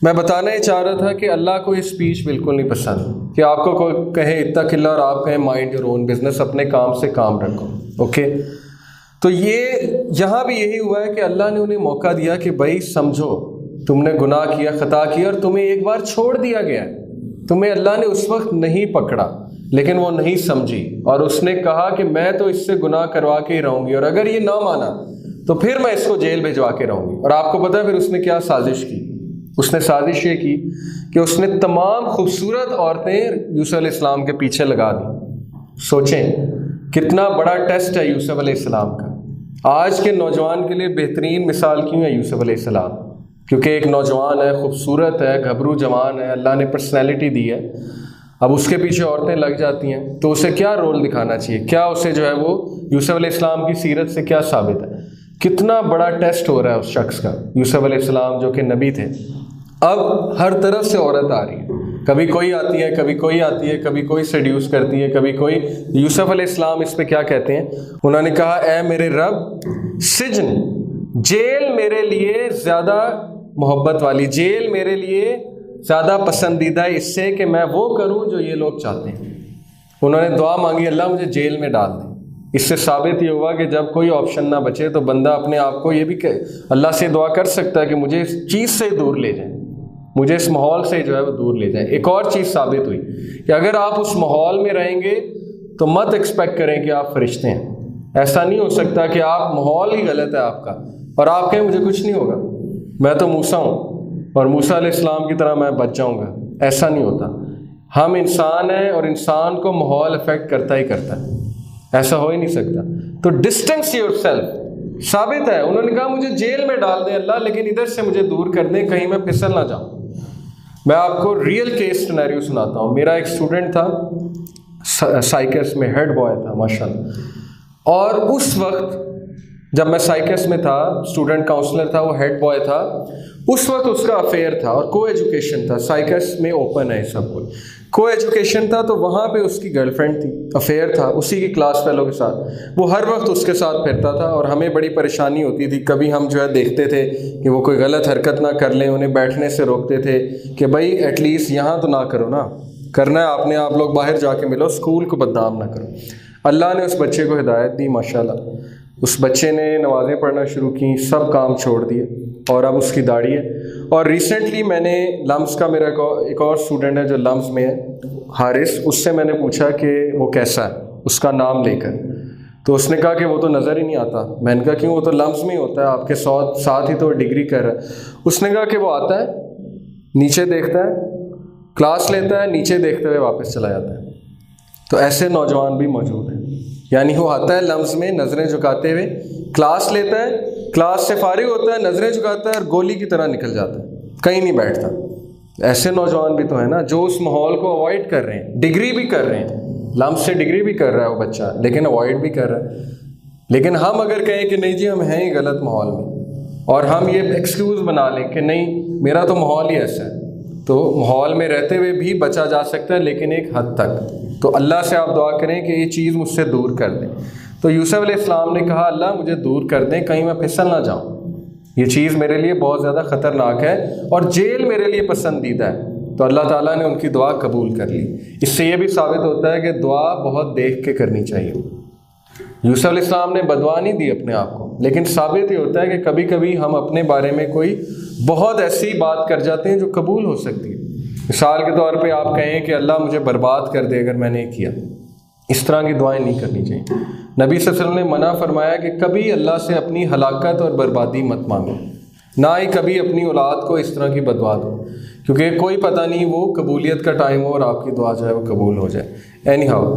میں بتانا یہ چاہ رہا تھا کہ اللہ کو یہ اسپیچ بالکل نہیں پسند کہ آپ کو کوئی کہے اتق اللہ اور آپ کہیں مائنڈ یور اون بزنس، اپنے کام سے کام رکھو، اوکے۔ تو یہاں بھی یہی ہوا ہے کہ اللہ نے انہیں موقع دیا کہ بھائی سمجھو تم نے گناہ کیا، خطا کیا، اور تمہیں ایک بار چھوڑ دیا گیا ہے، تمہیں اللہ نے اس وقت نہیں پکڑا، لیکن وہ نہیں سمجھی، اور اس نے کہا کہ میں تو اس سے گناہ کروا کے ہی رہوں گی، اور اگر یہ نہ مانا تو پھر میں اس کو جیل بھجوا کے رہوں گی۔ اور آپ کو پتہ ہے پھر اس نے کیا سازش کی؟ اس نے سازش یہ کی کہ اس نے تمام خوبصورت عورتیں یوسف علیہ السلام کے پیچھے لگا دی۔ سوچیں کتنا بڑا ٹیسٹ ہے یوسف علیہ السلام کا۔ آج کے نوجوان کے لیے بہترین مثال کیوں ہے یوسف علیہ السلام؟ کیونکہ ایک نوجوان ہے، خوبصورت ہے، گھبرو جوان ہے، اللہ نے پرسنالٹی دی ہے، اب اس کے پیچھے عورتیں لگ جاتی ہیں، تو اسے کیا رول دکھانا چاہیے؟ کیا اسے جو ہے وہ یوسف علیہ السلام کی سیرت سے کیا ثابت ہے؟ کتنا بڑا ٹیسٹ ہو رہا ہے اس شخص کا، یوسف علیہ السلام جو کہ نبی تھے۔ اب ہر طرف سے عورت آ رہی ہے، کبھی کوئی آتی ہے، کبھی کوئی آتی ہے، کبھی کوئی سیڈیوس کرتی ہے، کبھی کوئی۔ یوسف علیہ السلام اس پہ کیا کہتے ہیں؟ انہوں نے کہا اے میرے رب، سجن، جیل میرے لیے زیادہ محبت والی، جیل میرے لیے زیادہ پسندیدہ ہے اس سے کہ میں وہ کروں جو یہ لوگ چاہتے ہیں۔ انہوں نے دعا مانگی اللہ مجھے جیل میں ڈال دیں۔ اس سے ثابت یہ ہوا کہ جب کوئی آپشن نہ بچے تو بندہ اپنے آپ کو یہ بھی اللہ سے دعا کر سکتا ہے کہ مجھے اس چیز سے دور لے جائیں، مجھے اس ماحول سے جو ہے وہ دور لے جائیں۔ ایک اور چیز ثابت ہوئی کہ اگر آپ اس ماحول میں رہیں گے تو مت ایکسپیکٹ کریں کہ آپ فرشتے ہیں۔ ایسا نہیں ہو سکتا کہ آپ ماحول ہی غلط ہے آپ کا اور آپ کہیں مجھے کچھ نہیں ہوگا، میں تو موسیٰ ہوں اور موسیٰ علیہ السلام کی طرح میں بچ جاؤں گا۔ ایسا نہیں ہوتا، ہم انسان ہیں اور انسان کو ماحول افیکٹ کرتا ہی کرتا ہے، ایسا ہو ہی نہیں سکتا۔ تو ڈسٹینس یور سیلف ثابت ہے۔ انہوں نے کہا مجھے جیل میں ڈال دیں اللہ، لیکن ادھر سے مجھے دور کر دیں کہیں میں پھسل نہ جاؤں۔ میں آپ کو ریئل کیس سینیریو سناتا ہوں۔ میرا ایک اسٹوڈنٹ تھا، سائکس میں ہیڈ بوائے تھا ماشاءاللہ، اور اس وقت جب میں سائکس میں تھا، اسٹوڈنٹ کاؤنسلر تھا، وہ ہیڈ بوائے تھا، اس وقت اس کا افیئر تھا اور کو ایجوکیشن تھا۔ سائکس میں اوپن ہے سب کچھ، کو ایجوکیشن تھا، تو وہاں پہ اس کی گرل فرینڈ تھی، افیئر تھا اسی کی کلاس فیلو کے ساتھ، وہ ہر وقت اس کے ساتھ پھرتا تھا اور ہمیں بڑی پریشانی ہوتی تھی۔ کبھی ہم جو ہے دیکھتے تھے کہ وہ کوئی غلط حرکت نہ کر لیں، انہیں بیٹھنے سے روکتے تھے کہ بھائی ایٹ لیسٹ یہاں تو نہ کرو نا، کرنا ہے آپ نے، آپ لوگ باہر جا کے ملو، اسکول کو بدنام نہ کرو۔ اللہ نے اس بچے کو ہدایت دی ماشاءاللہ، اس بچے نے نمازیں پڑھنا شروع کی، سب کام چھوڑ دیے، اور اب اس کی داڑھی ہے۔ اور ریسنٹلی میں نے لمز کا، میرا ایک اور اسٹوڈنٹ ہے جو لمز میں ہے، حارث، اس سے میں نے پوچھا کہ وہ کیسا ہے اس کا نام لے کر، تو اس نے کہا کہ وہ تو نظر ہی نہیں آتا۔ میں نے کہا کیوں؟ وہ تو لمز میں ہی ہوتا ہے، آپ کے ساتھ ہی تو ڈگری کر رہا ہے۔ اس نے کہا کہ وہ آتا ہے، نیچے دیکھتا ہے، کلاس لیتا ہے، نیچے دیکھتے ہوئے واپس چلا جاتا ہے۔ تو ایسے نوجوان بھی موجود ہیں، یعنی وہ آتا ہے لمز میں نظریں جھکاتے ہوئے، کلاس لیتا ہے، کلاس سے فارغ ہوتا ہے، نظریں جھکاتا ہے اور گولی کی طرح نکل جاتا ہے، کہیں نہیں بیٹھتا۔ ایسے نوجوان بھی تو ہیں نا جو اس ماحول کو اوائڈ کر رہے ہیں، ڈگری بھی کر رہے ہیں، لمز سے ڈگری بھی کر رہا ہے وہ بچہ، لیکن اوائڈ بھی کر رہا ہے۔ لیکن ہم اگر کہیں کہ نہیں جی ہم ہیں ہی غلط ماحول میں، اور ہم یہ ایکسکیوز بنا لیں کہ نہیں میرا تو ماحول ہی ایسا ہے، تو ماحول میں رہتے ہوئے بھی بچا جا سکتا ہے، لیکن ایک حد تک۔ تو اللہ سے آپ دعا کریں کہ یہ چیز مجھ سے دور کر دیں۔ تو یوسف علیہ السلام نے کہا اللہ مجھے دور کر دیں، کہیں میں پھسل نہ جاؤں، یہ چیز میرے لیے بہت زیادہ خطرناک ہے، اور جیل میرے لیے پسندیدہ ہے۔ تو اللہ تعالیٰ نے ان کی دعا قبول کر لی۔ اس سے یہ بھی ثابت ہوتا ہے کہ دعا بہت دیکھ کے کرنی چاہیے۔ یوسف علیہ السلام نے بدعا نہیں دی اپنے آپ کو، لیکن ثابت یہ ہوتا ہے کہ کبھی کبھی ہم اپنے بارے میں کوئی بہت ایسی بات کر جاتے ہیں جو قبول ہو سکتی ہے۔ مثال کے طور پہ آپ کہیں کہ اللہ مجھے برباد کر دے اگر میں نے کیا، اس طرح کی دعائیں نہیں کرنی چاہیے۔ نبی صلی اللہ علیہ وسلم نے منع فرمایا کہ کبھی اللہ سے اپنی ہلاکت اور بربادی مت مانگو، نہ ہی کبھی اپنی اولاد کو اس طرح کی بدعا دو، کیونکہ کوئی پتہ نہیں وہ قبولیت کا ٹائم ہو اور آپ کی دعا جو ہے وہ قبول ہو جائے۔ اینی ہاؤ،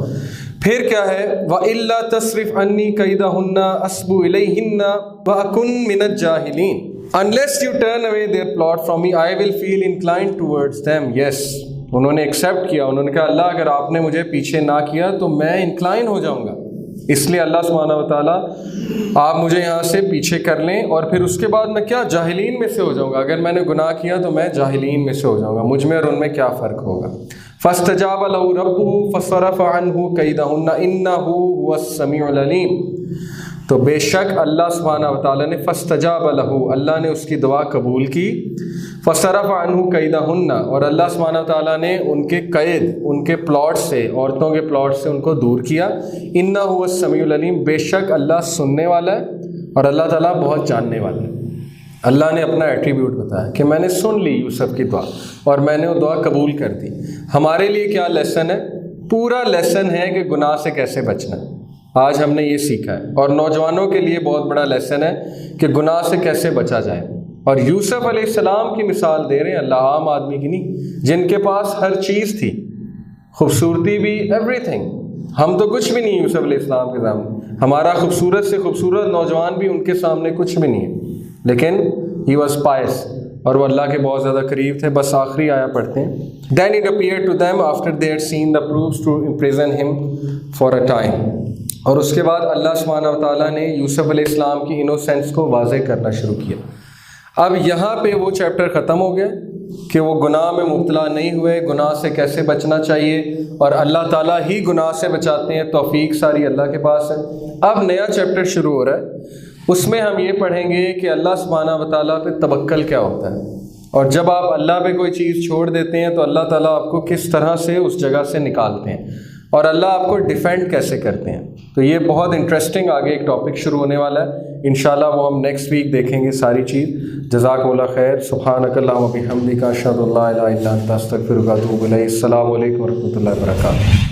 پھر کیا ہے، وَإِلَّا تَصْرِفْ عَنِّي كَيْدَهُنَّ أَصْبُ إِلَيْهِنَّ وَأَكُنْ مِنَ الجَّاهِلِينَ Unless you turn away their plot from me, I will feel inclined towards them. Yes, انہوں نے ایکسیپٹ کیا، انہوں نے کہا اللہ اگر آپ نے مجھے پیچھے نہ کیا تو میں انکلائن ہو جاؤں گا، اس لیے اللہ سبحانہ و تعالیٰ آپ مجھے یہاں سے پیچھے کر لیں، اور پھر اس کے بعد میں کیا جاہلین میں سے ہو جاؤں گا۔ اگر میں نے گناہ کیا تو میں جاہلین میں سے ہو جاؤں گا، مجھ میں اور ان میں کیا فرق ہوگا۔ فاستجاب له ربه فصرف عنه كيدهن انه هو السميع العليم۔ تو بے شک اللہ سبحانہ و تعالیٰ نے فاستجاب له، اللہ نے اس کی دعا قبول کی، فصرف عنه كيدهن، اور اللہ سبحانہ و تعالیٰ نے ان کے قید، ان کے پلاٹ سے، عورتوں کے پلاٹ سے ان کو دور کیا۔ انه هو السميع العليم، بے شک اللہ سننے والا ہے اور اللہ تعالیٰ بہت جاننے والا ہے۔ اللہ نے اپنا ایٹریبیوٹ بتایا کہ میں نے سن لی یوسف کی دعا اور میں نے وہ دعا قبول کر دی۔ ہمارے لیے کیا لیسن ہے؟ پورا لیسن ہے کہ گناہ سے کیسے بچنا ہے، آج ہم نے یہ سیکھا ہے۔ اور نوجوانوں کے لیے بہت بڑا لیسن ہے کہ گناہ سے کیسے بچا جائے۔ اور یوسف علیہ السلام کی مثال دے رہے ہیں اللہ، عام آدمی کی نہیں، جن کے پاس ہر چیز تھی، خوبصورتی بھی، ایوری تھنگ۔ ہم تو کچھ بھی نہیں یوسف علیہ السلام کے سامنے، ہمارا خوبصورت سے خوبصورت نوجوان بھی ان کے سامنے کچھ بھی نہیں ہے، لیکن he was pious، اور وہ اللہ کے بہت زیادہ قریب تھے۔ بس آخری آیا پڑھتے ہیں، then it appeared to them after they had seen the proofs to imprison him for a time۔ اور اس کے بعد اللہ سبحانہ و تعالیٰ نے یوسف علیہ السلام کی انوسینس کو واضح کرنا شروع کیا۔ اب یہاں پہ وہ چیپٹر ختم ہو گیا کہ وہ گناہ میں مبتلا نہیں ہوئے، گناہ سے کیسے بچنا چاہیے، اور اللہ تعالیٰ ہی گناہ سے بچاتے ہیں، توفیق ساری اللہ کے پاس ہے۔ اب نیا چیپٹر شروع ہو رہا ہے، اس میں ہم یہ پڑھیں گے کہ اللہ سبحانہ و تعالیٰ پہ توکل کیا ہوتا ہے، اور جب آپ اللہ پہ کوئی چیز چھوڑ دیتے ہیں تو اللہ تعالیٰ آپ کو کس طرح سے اس جگہ سے نکالتے ہیں، اور اللہ آپ کو ڈیفینڈ کیسے کرتے ہیں۔ تو یہ بہت انٹرسٹنگ آگے ایک ٹاپک شروع ہونے والا ہے، انشاءاللہ وہ ہم نیکسٹ ویک دیکھیں گے ساری چیز۔ جزاکم اللہ خیر، سبحانک اللہم و بحمدک، اشہد ان لا الہ الا انت، استغفرک و اتوب الیک۔ السلام علیکم و رحمۃ اللہ وبرکاتہ۔